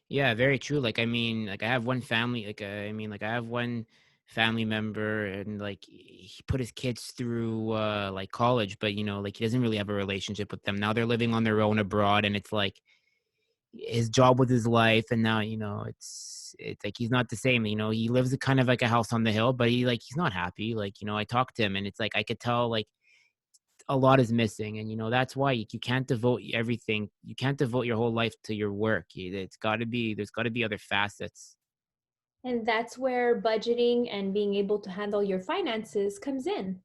Yeah, very true. Like, I mean, like, I have one family, like, I have one family member, and like, he put his kids through like college, but like, he doesn't really have a relationship with them. Now they're living on their own abroad, and it's like his job with his life, and now, it's like he's not the same. He lives kind of like a house on the hill, but he's not happy. Like, I talked to him, and it's like I could tell like a lot is missing. And that's why you can't devote everything, you can't devote your whole life to your work. There's got to be other facets. And that's where budgeting and being able to handle your finances comes in.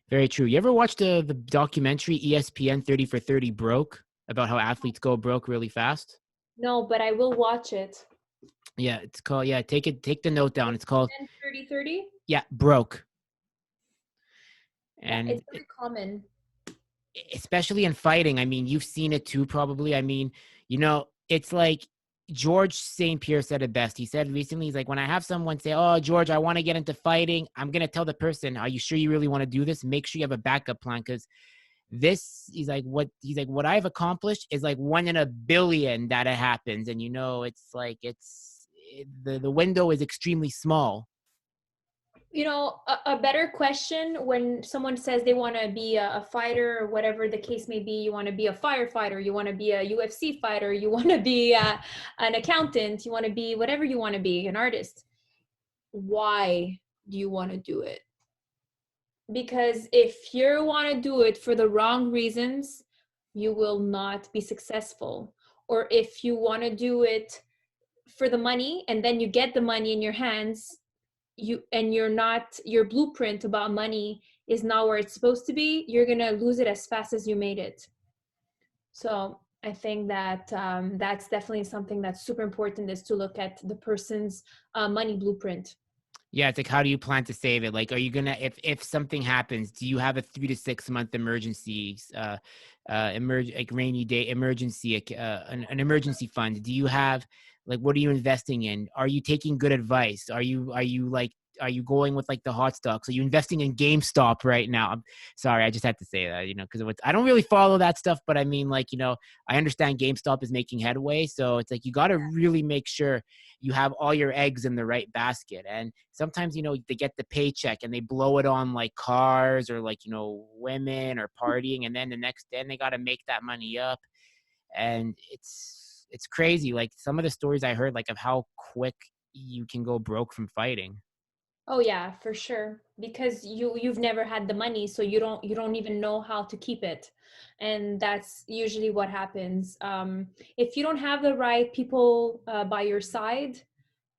Very true. You ever watched the documentary ESPN 30 for 30 broke, about how athletes go broke really fast? No, but I will watch it. Yeah, it's called, take the note down, it's called 30-30. Broke. Yeah, And it's very common. especially in fighting. I mean, you've seen it too, probably. I mean, it's like George St. Pierre said it best. He said recently, he's like, when I have someone say, "Oh, George, I want to get into fighting," I'm going to tell the person, "Are you sure you really want to do this? Make sure you have a backup plan." Because what I've accomplished is like 1 in a billion that it happens. And, it's like, the window is extremely small. A better question, when someone says they want to be a fighter, or whatever the case may be, you want to be a firefighter, you want to be a UFC fighter, you want to be an accountant, you want to be whatever you want to be, an artist. Why do you want to do it? Because if you want to do it for the wrong reasons, you will not be successful. Or if you want to do it for the money, and then you get the money in your hands, your blueprint about money is not where it's supposed to be, you're gonna lose it as fast as you made it. So I think that that's definitely something that's super important, is to look at the person's money blueprint. Yeah, it's like, how do you plan to save it? Like, are you gonna, if something happens, do you have a 3 to 6 month emergency, like rainy day emergency, an emergency fund? Do you have Like, what are you investing in? Are you taking good advice? Are you going with like the hot stocks? Are you investing in GameStop right now? I'm sorry, I just had to say that, because I don't really follow that stuff, but I mean, like, I understand GameStop is making headway. So it's like, you got to really make sure you have all your eggs in the right basket. And sometimes, they get the paycheck and they blow it on like cars or like, women or partying. And then the next day they got to make that money up. And it's crazy. Like some of the stories I heard, like of how quick you can go broke from fighting. Oh yeah, for sure. Because you've never had the money, so you don't even know how to keep it. And that's usually what happens. If you don't have the right people by your side,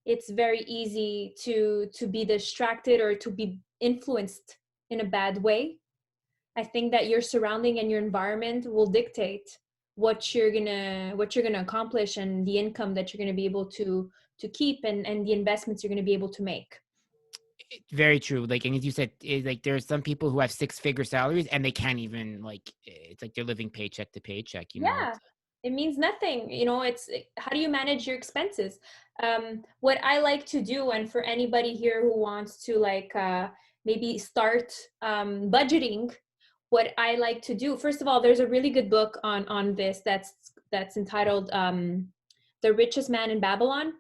it's very easy to be distracted or to be influenced in a bad way. I think that your surrounding and your environment will dictate what you're gonna accomplish and the income that you're gonna be able to keep and the investments you're gonna be able to make. Very true. Like, and as you said, like there's some people who have six-figure salaries and they can't even like. It's like they're living paycheck to paycheck. Yeah, it means nothing. It's how do you manage your expenses? What I like to do, and for anybody here who wants to like maybe start budgeting, what I like to do, first of all, there's a really good book on this that's entitled "The Richest Man in Babylon."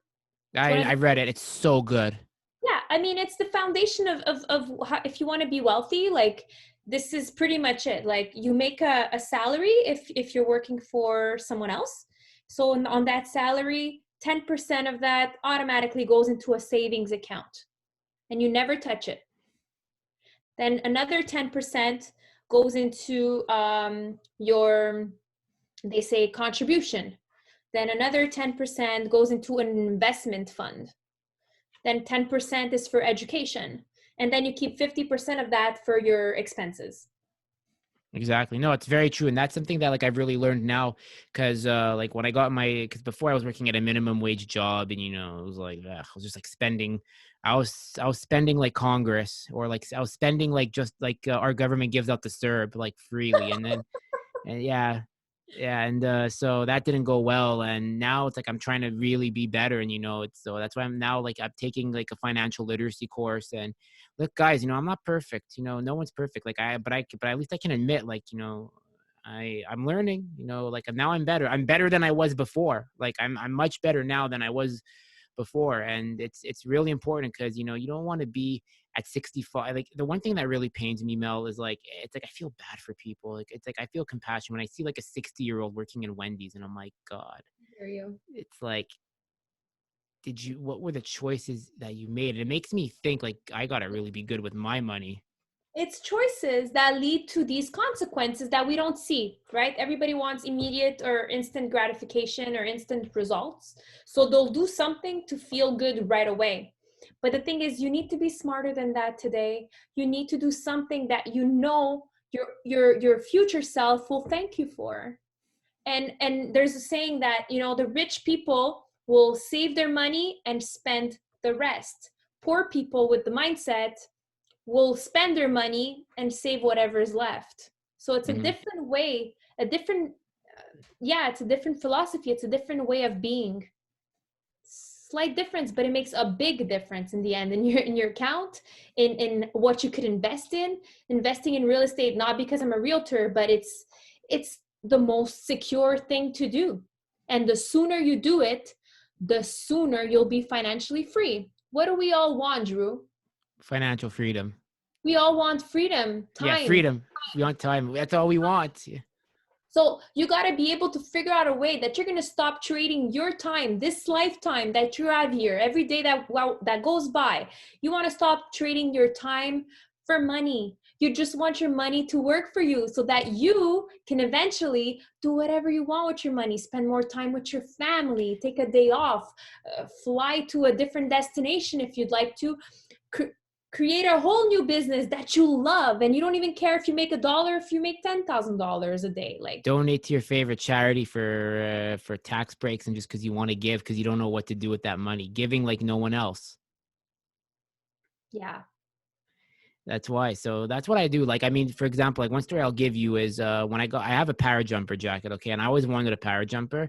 It's one of I read it. It's so good. Yeah, I mean, it's the foundation of how, if you want to be wealthy, like this is pretty much it. Like you make a salary if you're working for someone else. So on that salary, 10% of that automatically goes into a savings account and you never touch it. Then another 10% goes into your, they say, contribution. Then another 10% goes into an investment fund. Then 10% is for education. And then you keep 50% of that for your expenses. Exactly. No, it's very true. And that's something that like I've really learned now because like when I got because before I was working at a minimum wage job and, it was like, I was just like spending, I was spending like Congress or like I was spending like just like our government gives out the CERB like freely. And then, and yeah. Yeah. And so that didn't go well. And now it's like I'm trying to really be better. And, it's so that's why I'm now like I'm taking like a financial literacy course. And look, guys, I'm not perfect. No one's perfect. Like but at least I can admit, like, I'm learning, like now I'm better. I'm better than I was before. Like I'm much better now than I was before. And it's really important because, you don't want to be at 65. Like the one thing that really pains me, Mel, is like, it's like, I feel bad for people. Like, it's like, I feel compassion when I see like a 60-year-old working in Wendy's and I'm like, God, Hear you. it's like, what were the choices that you made? It makes me think like, I got to really be good with my money. It's choices that lead to these consequences that we don't see, right? Everybody wants immediate or instant gratification or instant results. So they'll do something to feel good right away. But the thing is, you need to be smarter than that today. You need to do something that your future self will thank you for. And there's a saying that, the rich people will save their money and spend the rest. Poor people with the mindset will spend their money and save whatever is left. So it's a Mm-hmm. different way, it's a different philosophy. It's a different way of being. Slight difference, but it makes a big difference in the end in your account, in what you could invest in. Investing in real estate, not because I'm a realtor, but it's the most secure thing to do. And the sooner you do it, the sooner you'll be financially free. What do we all want, Drew? Financial freedom. We all want freedom, Yeah. time. Freedom. We want time. That's all we want. Yeah. So you got to be able to figure out a way that you're going to stop trading your time, this lifetime that you have here, every day that goes by. You want to stop trading your time for money. You just want your money to work for you so that you can eventually do whatever you want with your money. Spend more time with your family, take a day off, fly to a different destination if you'd like to. Create a whole new business that you love, and you don't even care if you make $1, if you make $10,000 a day. Like, Donate to your favorite charity for tax breaks and just because you want to give because you don't know what to do with that money. Giving like no one else. yeah. That's why. So that's what I do. Like, I mean, for example, like one story I'll give you is when I have a parajumper jacket. Okay. And I always wanted a parajumper,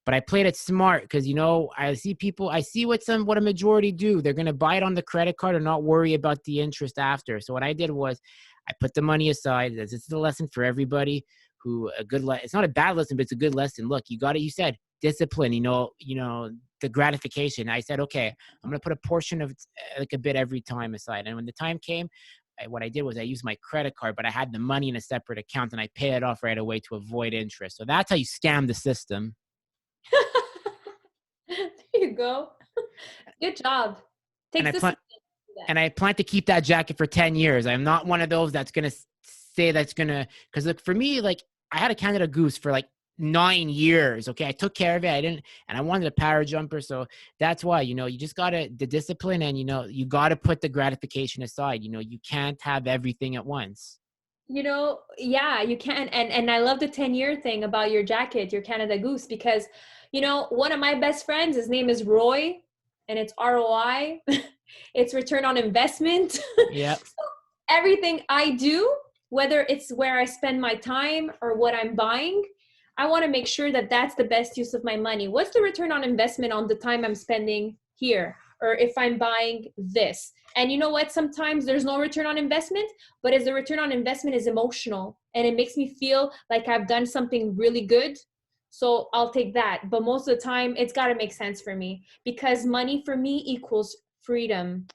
but I played it smart because, I see what a majority do. They're going to buy it on the credit card and not worry about the interest after. So what I did was I put the money aside. This is a lesson for everybody it's not a bad lesson, but it's a good lesson. Look, you got it. You said discipline, the gratification. I said, okay, I'm going to put a portion of like a bit every time aside. And when the time came, what I did was I used my credit card, but I had the money in a separate account and I pay it off right away to avoid interest. So that's how you scam the system. There you go. Good job. And Takes I this. plan, and I plan to keep that jacket for 10 years. I'm not one of those that's going to say because look, for me, like I had a Canada Goose for like 9 years. Okay. I took care of it. And I wanted a power jumper. So that's why, you just gotta the discipline and, you gotta put the gratification aside. You can't have everything at once. Yeah, you can. And I love the 10-year thing about your jacket, your Canada Goose, because, one of my best friends, his name is Roy, and it's ROI. It's return on investment. Yep. So everything I do, whether it's where I spend my time or what I'm buying, I want to make sure that that's the best use of my money. What's the return on investment on the time I'm spending here? Or if I'm buying this? And you know what? Sometimes there's no return on investment, but as the return on investment is emotional and it makes me feel like I've done something really good. So I'll take that. But most of the time it's got to make sense for me, because money for me equals freedom.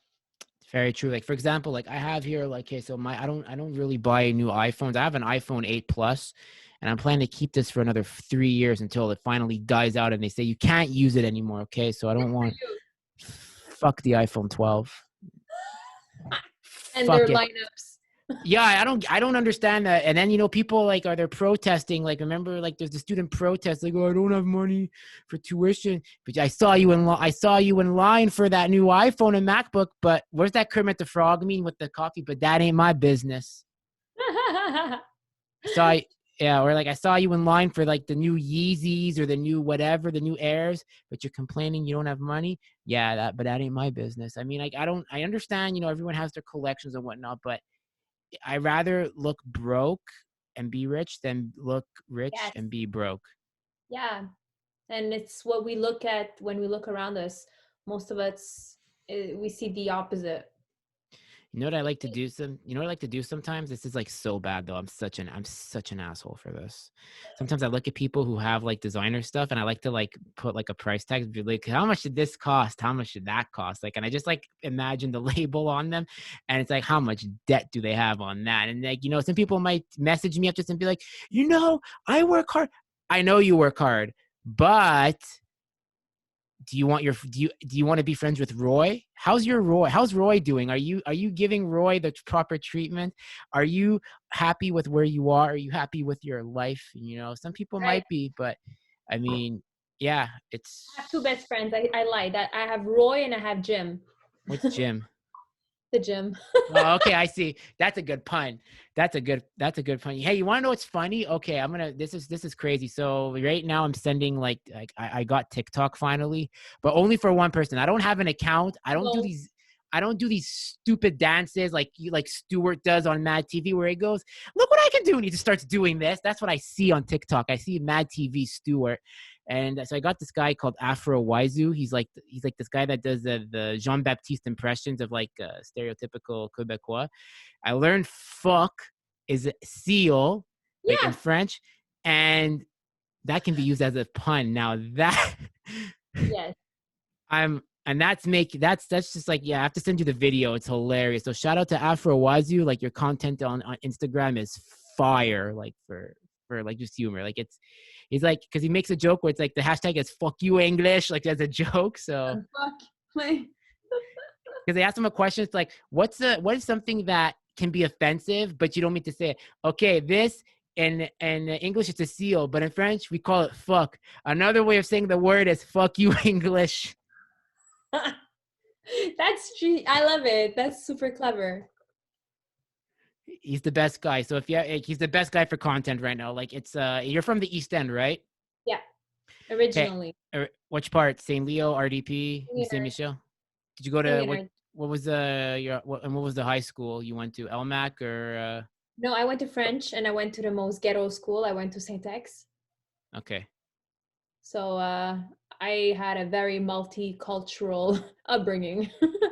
Very true. Like for example, like I have here, like, okay, so I don't really buy new iPhones. I have an iPhone 8 Plus, and I'm planning to keep this for another 3 years until it finally dies out and they say you can't use it anymore. Okay, so I don't want. Fuck the iPhone 12. And their Fuck it. lineups. Yeah, I don't understand that. And then, people like are they protesting? Like, remember, like there's the student protest, like, oh, I don't have money for tuition. But I saw you in line for that new iPhone and MacBook. But where's that Kermit the Frog meme with the coffee? But that ain't my business. Or like I saw you in line for like the new Yeezys or the new whatever, the new Airs, but you're complaining you don't have money. Yeah, but that ain't my business. I mean, like I understand, everyone has their collections and whatnot, but I rather look broke and be rich than look rich Yes. and be broke. Yeah. And it's what we look at when we look around us. Most of us, we see the opposite. You know what I like to do sometimes? This is like so bad though. I'm such an asshole for this. Sometimes I look at people who have like designer stuff and I like to like put like a price tag, like how much did this cost? How much did that cost? Like, and I just like imagine the label on them and it's like, how much debt do they have on that? And like, some people might message me after this and be like, I work hard. I know you work hard, but do you want to be friends with Roy? How's Roy doing? Are you giving Roy the proper treatment? Are you happy with where you are? Are you happy with your life? Some people might be, but I mean, yeah, it's. I have two best friends. I lied. That I have Roy and I have Jim. What's Jim? The gym. Oh, okay, I see. That's a good pun. That's a good pun. Hey, you want to know what's funny? Okay, this is crazy. So right now I'm sending like I got TikTok finally, but only for one person. I don't have an account. I don't do these stupid dances like Stuart does on Mad TV where he goes, look what I can do. And he just starts doing this. That's what I see on TikTok. I see Mad TV Stuart. And so I got this guy called Afro Waizu. He's like this guy that does the Jean-Baptiste impressions of like stereotypical Quebecois. I learned fuck is seal, like in French, and that can be used as a pun. Now that yes. That's just like, yeah, I have to send you the video. It's hilarious. So shout out to Afro Waizu. Like your content on Instagram is fire, like for like just humor. Like he's like, because he makes a joke where it's like the hashtag is fuck you English, like as a joke. So because they asked him a question, it's like, what is something that can be offensive, but you don't mean to say it? Okay, this in English it's a seal, but in French we call it fuck. Another way of saying the word is fuck you English. That's true. I love it. That's super clever. He's the best guy. So he's the best guy for content right now. Like it's you're from the East End, right? Yeah, originally. Okay. Which part? Saint Leo, RDP, Saint Michel. Did you go to what was the high school you went to? LMAC or? No, I went to French and I went to the most ghetto school. I went to Saint X. Okay. So I had a very multicultural upbringing,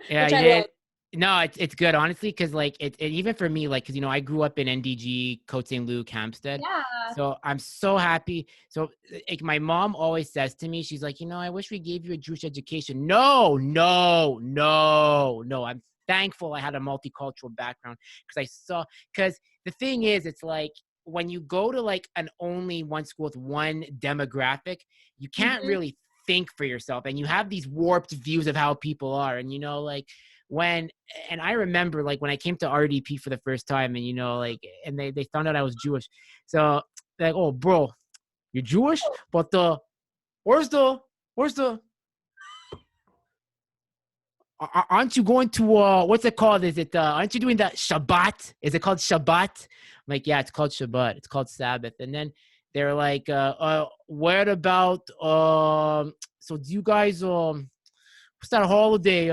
Yeah, which you I love. did. No, it's good, honestly, because like it even for me, like, because I grew up in NDG, Côte St. Luc, Hampstead. Yeah. So I'm so happy. So like my mom always says to me, she's like, I wish we gave you a Jewish education. No, no, no, no. I'm thankful I had a multicultural background because the thing is, it's like when you go to like an only one school with one demographic, you can't Hmm. really think for yourself, and you have these warped views of how people are. And like when and I remember like when I came to RDP for the first time, and like, and they found out I was Jewish. So like, oh bro, you're Jewish, but where's the where's the aren't you going to what's it called? Is it aren't you doing the Shabbat? Is it called Shabbat? I'm like, yeah, it's called Shabbat. It's called Sabbath. And then they're like, what about so do you guys what's that holiday?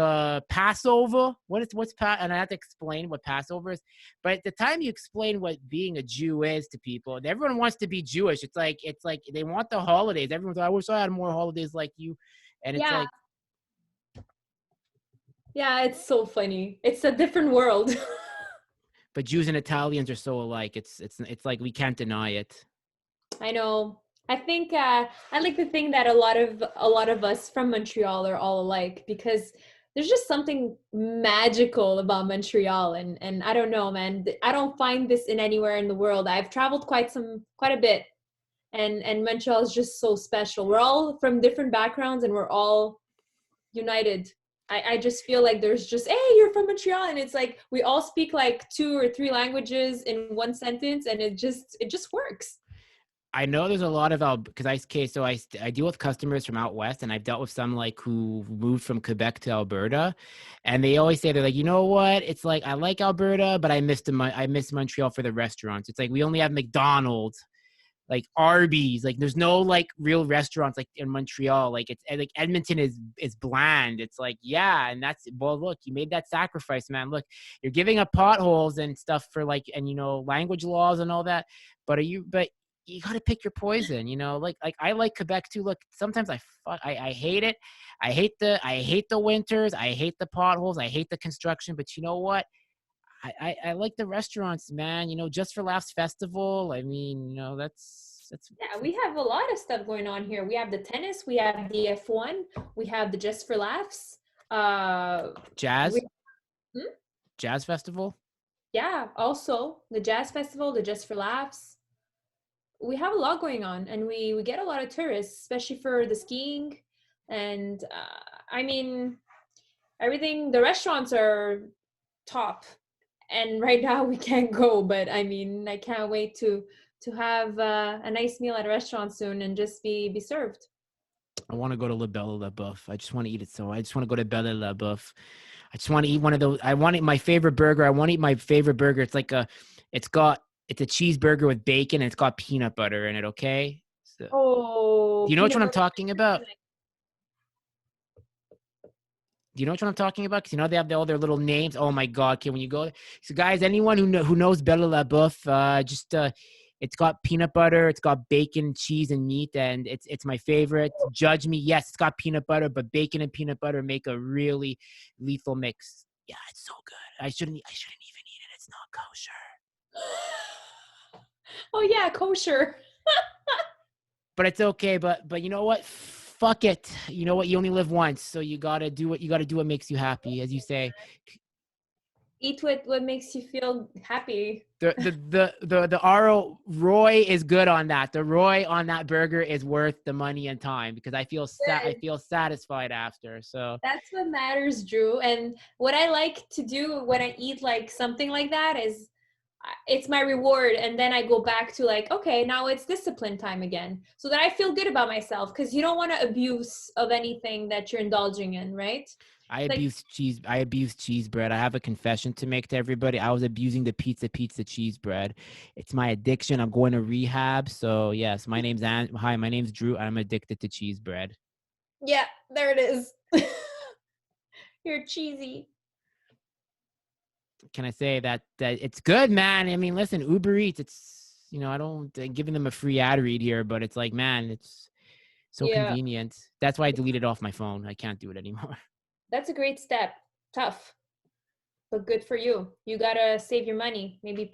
Passover? And I have to explain what Passover is. But at the time you explain what being a Jew is to people, and everyone wants to be Jewish. It's like they want the holidays. Everyone's like, I wish I had more holidays like you. And it's Yeah. like, Yeah, it's so funny. It's a different world. but Jews and Italians are so alike. It's like we can't deny it. I know. I think I like to think that a lot of us from Montreal are all alike because there's just something magical about Montreal, and I don't know, man. I don't find this in anywhere in the world. I've traveled quite a bit, and Montreal is just so special. We're all from different backgrounds and we're all united. I just feel like there's just, hey, you're from Montreal, and it's like we all speak like two or three languages in one sentence, and it just works. I know there's a lot of because I deal with customers from out west, and I've dealt with some like who moved from Quebec to Alberta, and they always say they're like, you know what? It's like I like Alberta, but I miss Montreal for the restaurants. It's like we only have McDonald's, like Arby's, like there's no like real restaurants like in Montreal. Like it's like Edmonton is bland. It's like, yeah, and that's, well, look, you made that sacrifice, man. Look, you're giving up potholes and stuff for like, and language laws and all that, but you got to pick your poison, like I like Quebec too. Look, sometimes I hate it. I hate the winters. I hate the potholes. I hate the construction. But you know what? I like the restaurants, man. Just for Laughs Festival. I mean, that's Yeah, we have a lot of stuff going on here. We have the tennis, we have the F1, we have the Just for Laughs. We jazz hmm? jazz festival. Yeah, also the Jazz Festival, the Just for Laughs. We have a lot going on, and we get a lot of tourists, especially for the skiing. And I mean, everything. The restaurants are top, and right now we can't go. But I mean, I can't wait to have a nice meal at a restaurant soon and just be served. I want to go to La Belle La Bouffe. I just want to eat it. So I just want to go to Belle La Bouffe. I just want to eat one of those. I want to eat my favorite burger. I want to eat my favorite burger. It's a cheeseburger with bacon, and it's got peanut butter in it. Okay. So, do Oh, you know which peanut one I'm butter. talking about? Do you know which one I'm talking about? Because they have all their little names. Oh my God! Okay, when you go, so guys, anyone who knows Belle La Bouffe, it's got peanut butter, it's got bacon, cheese, and meat, and it's my favorite. Judge me. Yes, it's got peanut butter, but bacon and peanut butter make a really lethal mix. Yeah, it's so good. I shouldn't even eat it. It's not kosher, Oh yeah, kosher. but it's okay. But you know what? Fuck it. You know what? You only live once, so you gotta do what makes you happy, as you say. Eat what makes you feel happy. The RO Roy is good on that. The Roy on that burger is worth the money and time because I Good. feel satisfied after. So That's what matters, Drew. And what I like to do when I eat like something like that is it's my reward, and then I go back to like, okay, now it's discipline time again, so that I feel good about myself, because you don't want to abuse of anything that you're indulging in, right? Like, I abuse cheese bread. I have a confession to make to everybody. I was abusing the pizza cheese bread. It's my addiction. I'm going to rehab. So yes, hi, my name's Drew. I'm addicted to cheese bread. yeah, there it is. You're cheesy. Can I say that it's good, man? I mean, listen, Uber Eats, it's I don't giving them a free ad read here, but it's like, man, it's So Yeah, convenient. That's why I deleted it off my phone. I can't do it anymore. that's a great step. Tough, but good for you. You gotta save your money. Maybe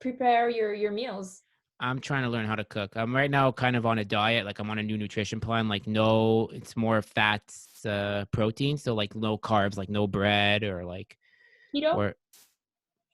prepare your meals. I'm trying to learn how to cook. I'm right now kind of on a diet. Like I'm on a new nutrition plan. Like no, it's more fats, protein. So like no carbs, like no bread or like, Keto? or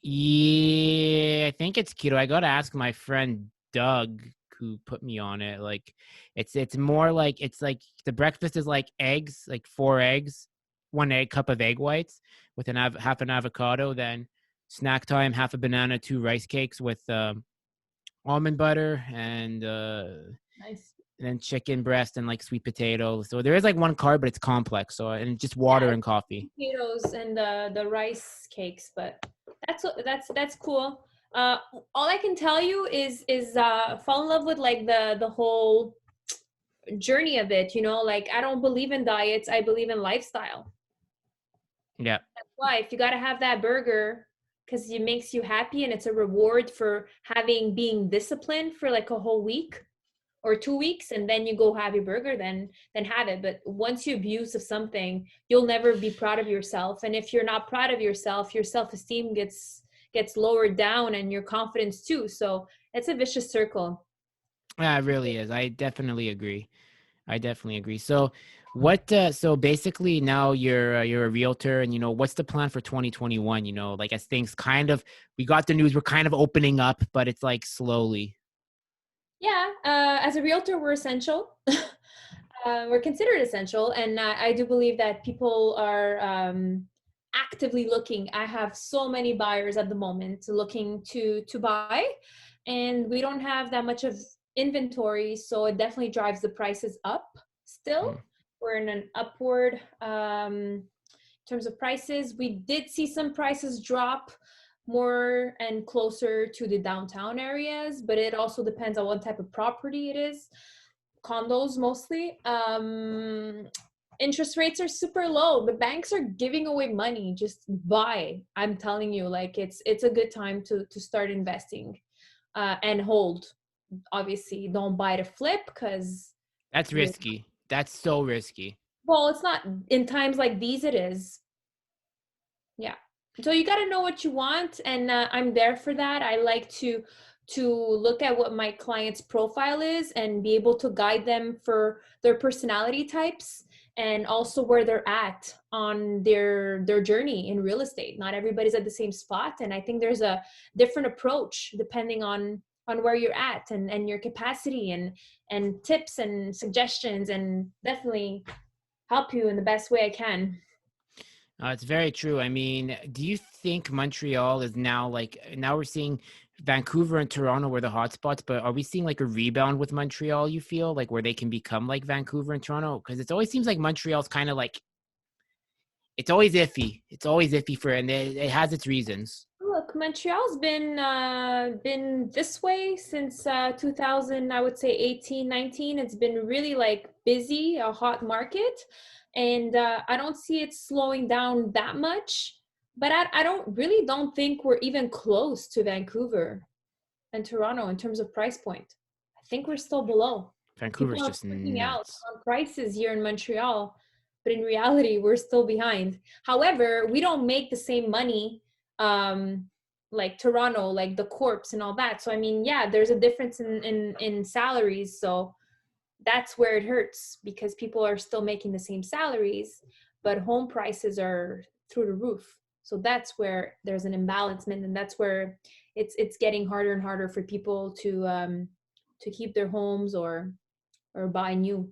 yeah, I think it's keto. I got to ask my friend Doug who put me on it. Like it's more like, it's like the breakfast is like eggs, like 4 eggs, 1 egg, cup of egg whites with half an avocado. Then snack time, half a banana, 2 rice cakes with, almond butter Nice. and then chicken breast and like sweet potato. So there is like one carb, but it's complex. So and just water Yeah, and coffee. potatoes and the rice cakes, but that's cool. Uh, all I can tell you is fall in love with like the whole journey of it. You know, like I don't believe in diets. I believe in lifestyle. Yeah. Life, you got to have that burger because it makes you happy and it's a reward for having being disciplined for like a whole week or 2 weeks, and then you go have your burger, then have it. But once you abuse of something, you'll never be proud of yourself, and if you're not proud of yourself, your self-esteem gets lowered down and your confidence too. So it's a vicious circle. Yeah, it really is. I definitely agree. I definitely agree. So what so basically now you're a realtor, and what's the plan for 2021, like as things kind of, we got the news, we're kind of opening up, but it's like slowly. Yeah, as a realtor, we're essential. We're considered essential, and I do believe that people are actively looking. I have so many buyers at the moment looking to buy, and we don't have that much of inventory, so it definitely drives the prices up. Still, Mm. we're in an upward in terms of prices. We did see some prices drop more and closer to the downtown areas, but it also depends on what type of property it is. Condos mostly. Interest rates are super low. The banks are giving away money. Just buy. I'm telling you, like it's a good time to start investing and hold. Obviously, don't buy to flip because That's you're, risky. That's so risky. well, it's not in times like these. It is. Yeah. So you got to know what you want, and I'm there for that. I like to look at what my client's profile is and be able to guide them for their personality types and also where they're at on their journey in real estate. Not everybody's at the same spot, and I think there's a different approach depending on where you're at and your capacity and tips and suggestions, and definitely help you in the best way I can. It's very true. I mean, do you think Montreal is now, like, now we're seeing Vancouver and Toronto were the hotspots, but are we seeing like a rebound with Montreal, you feel like, where they can become like Vancouver and Toronto? Because it always seems like Montreal's kind of like, it's always iffy. It's always iffy and it has its reasons. Look, Montreal's been this way since 2000, I would say 18, 19. It's been really like busy, a hot market, and I don't see it slowing down that much. But I don't think we're even close to Vancouver and Toronto in terms of price point. I think we're still below. Vancouver's People are just freaking out nuts. on prices here in Montreal, but in reality, we're still behind. However, we don't make the same money um, like Toronto, like the corps and all that. So I mean, yeah, there's a difference in salaries. So that's where it hurts because people are still making the same salaries, but home prices are through the roof. So that's where there's an imbalancement, and that's where it's getting harder and harder for people to keep their homes or buy new.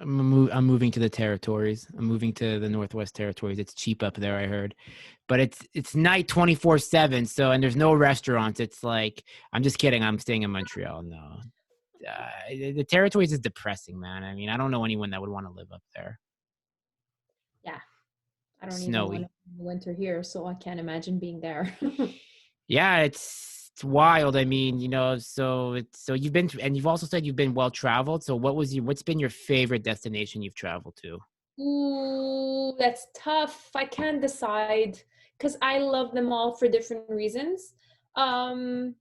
I'm moving to the territories. I'm moving to the Northwest Territories. It's cheap up there, I heard, but it's night 24/7. So, and there's no restaurants. It's like, I'm just kidding. I'm staying in Montreal. No, the territories is depressing, man. I mean, I don't know anyone that would want to live up there. Yeah, I don't even want Snowy. to winter here, so I can't imagine being there. Yeah, it's wild. I mean, so you've been and you've also said you've been well traveled. So what's been your favorite destination you've traveled to? Ooh, that's tough. I can't decide because I love them all for different reasons. Um,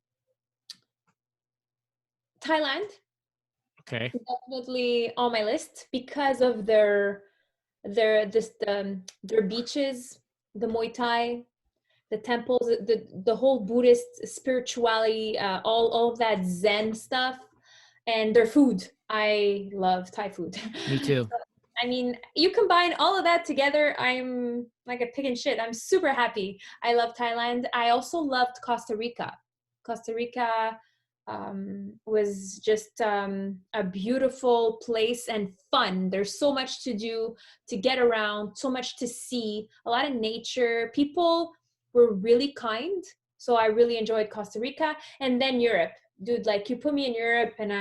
Thailand. Okay. Definitely on my list because of their beaches, the Muay Thai, the temples, the whole Buddhist spirituality, all of that Zen stuff, and their food. I love Thai food. Me too. I mean, you combine all of that together, I'm like a pig in shit. I'm super happy. I love Thailand. I also loved Costa Rica. Costa Rica was just a beautiful place and fun. There's so much to do, to get around, so much to see, a lot of nature. People were really kind. So I really enjoyed Costa Rica. And then Europe. Dude, like you put me in Europe and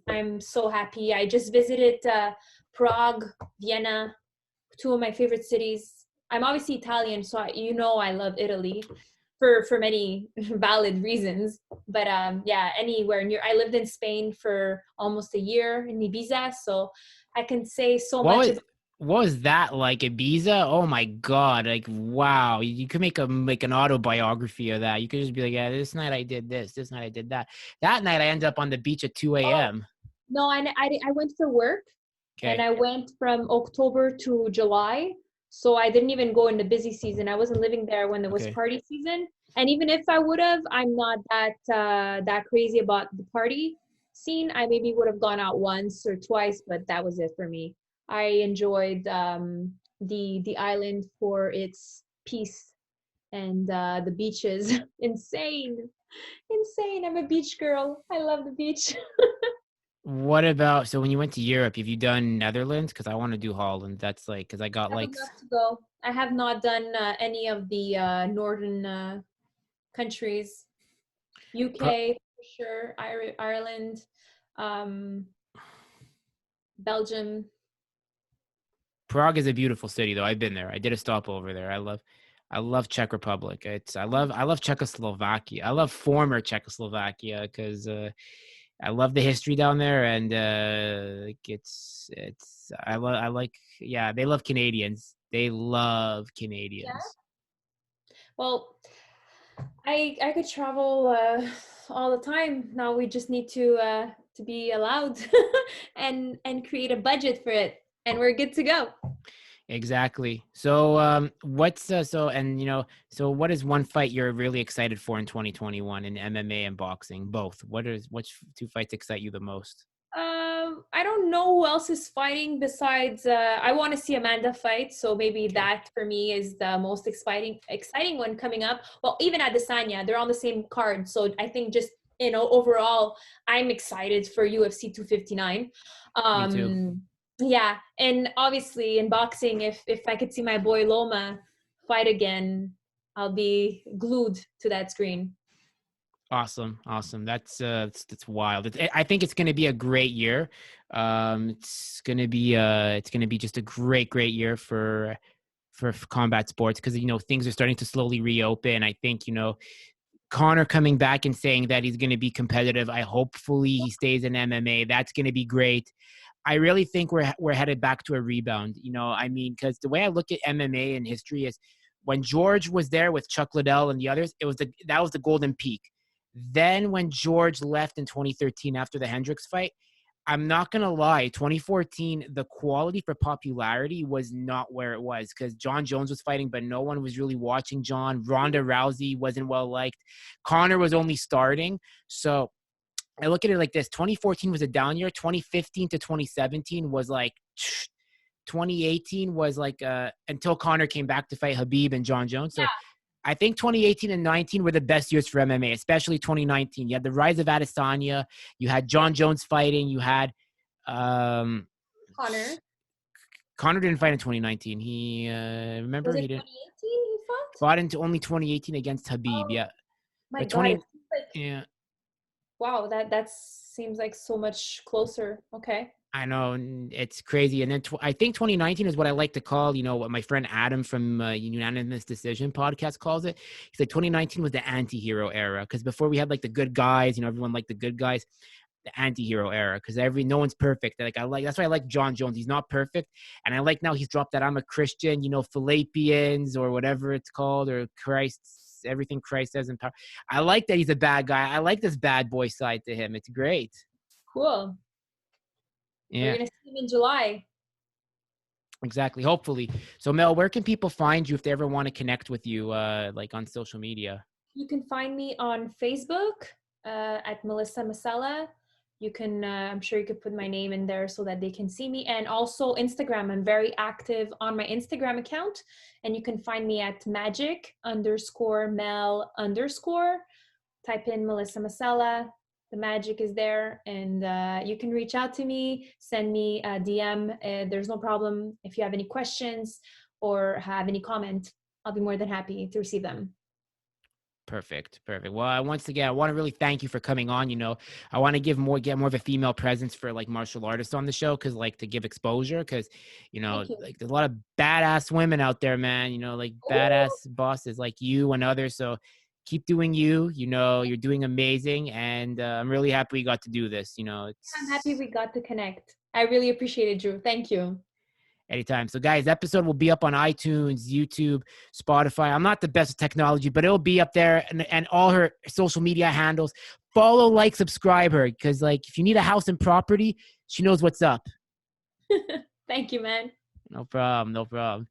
I'm so happy. I just visited Prague, Vienna, two of my favorite cities. I'm obviously Italian, so I love Italy for many valid reasons. But yeah, anywhere near. I lived in Spain for almost a year in Ibiza, so I can say so What much was about. what was that like, Ibiza? Oh my God! Like, wow, you could make an autobiography of that. You could just be like, yeah, this night I did this. This night I did that. That night I ended up on the beach at 2 Oh a.m. no, I went for work, and Okay. I went from October to July. So I didn't even go in the busy season. I wasn't living there when it was Okay. party season. And even if I would have, I'm not that crazy about the party scene. I maybe would have gone out once or twice, but that was it for me. I enjoyed the island for its peace and the beaches. Insane, insane. I'm a beach girl. I love the beach. What about, so when you went to Europe, have you done Netherlands? Because I want to do Holland. That's like, because I got I would like love to go. I have not done any of the northern countries. Pro- UK for sure, Ireland, um, Belgium. Prague is a beautiful city, though. I've been there. I did a stop over there. I love Czech Republic. I love Czechoslovakia. I love former Czechoslovakia because I love the history down there, and I like, yeah, they love Canadians. They love Yeah. Canadians. Well, I could travel all the time. Now we just need to be allowed and create a budget for it, and we're good to go. Exactly. So what's so and you know so what is one fight you're really excited for in 2021 in MMA and boxing both? Which two fights excite you the most? I don't know who else is fighting besides I want to see Amanda fight, so maybe Okay. that for me is the most exciting one coming up. Well, even Adesanya, they're on the same card, so I think just overall, I'm excited for UFC 259. Me too. Yeah, and obviously in boxing, if I could see my boy Loma fight again, I'll be glued to that screen. Awesome. Awesome. That's wild. I think it's going to be a great year. It's going to be just a great year for combat sports because things are starting to slowly reopen. I think Connor coming back and saying that he's going to be competitive. Hopefully he stays in MMA. That's going to be great. I really think we're headed back to a rebound. I mean, because the way I look at MMA in history is when George was there with Chuck Liddell and the others, that was the golden peak. Then when George left in 2013 after the Hendricks fight, I'm not going to lie, 2014, the quality for popularity was not where it was because John Jones was fighting, but no one was really watching John. Ronda Rousey wasn't well liked. Connor was only starting. So I look at it like this. 2014 was a down year. 2015 to 2017 was like 2018 was like until Connor came back to fight Habib and John Jones. So I think 2018 and 19 were the best years for MMA, especially 2019. You had the rise of Adesanya. You had John Jones fighting. You had um, Connor, Connor didn't fight in 2019. was Remember it he didn't 2018 he fought? fought into only 2018 against Habib. Oh Yeah, my but God, 20 it seems like yeah. wow, that seems like so much closer. Okay. I know it's crazy, and then I think 2019 is what I like to call, what my friend Adam from Unanimous Decision podcast calls it. He said 2019 was the anti-hero era because before we had like the good guys, everyone liked the good guys. The anti-hero era because no one's perfect. That's why I like John Jones. He's not perfect, and I like now he's dropped that I'm a Christian, Philippians or whatever it's called, or Christ, everything Christ says in power. I like that he's a bad guy. I like this bad boy side to him. It's great. Cool. We're Yeah, gonna see him in July. exactly. Hopefully. So Mel, where can people find you if they ever want to connect with you, like on social media? You can find me on Facebook at Melissa Masella. You can, I'm sure you could put my name in there so that they can see me. And also Instagram. I'm very active on my Instagram account. And you can find me at magic_Mel_. Type in Melissa Masella. The magic is there. And you can reach out to me, send me a DM. There's no problem. If you have any questions or have any comment, I'll be more than happy to receive them. Perfect. Perfect. Well, once again, I want to really thank you for coming on. I want to get more of a female presence for like martial artists on the show. Cause like to give exposure. Cause, Thank you. like there's a lot of badass women out there, man, like Ooh, badass bosses like you and others. So keep doing you, you're doing amazing. And I'm really happy we got to do this. I'm happy It's we got to connect. I really appreciate it, Drew. Thank you. anytime. So, guys, episode will be up on iTunes, YouTube, Spotify. I'm not the best at technology, but it'll be up there and all her social media handles. Follow, like, subscribe her because, like, if you need a house and property, she knows what's up. Thank you, man. No problem. No problem.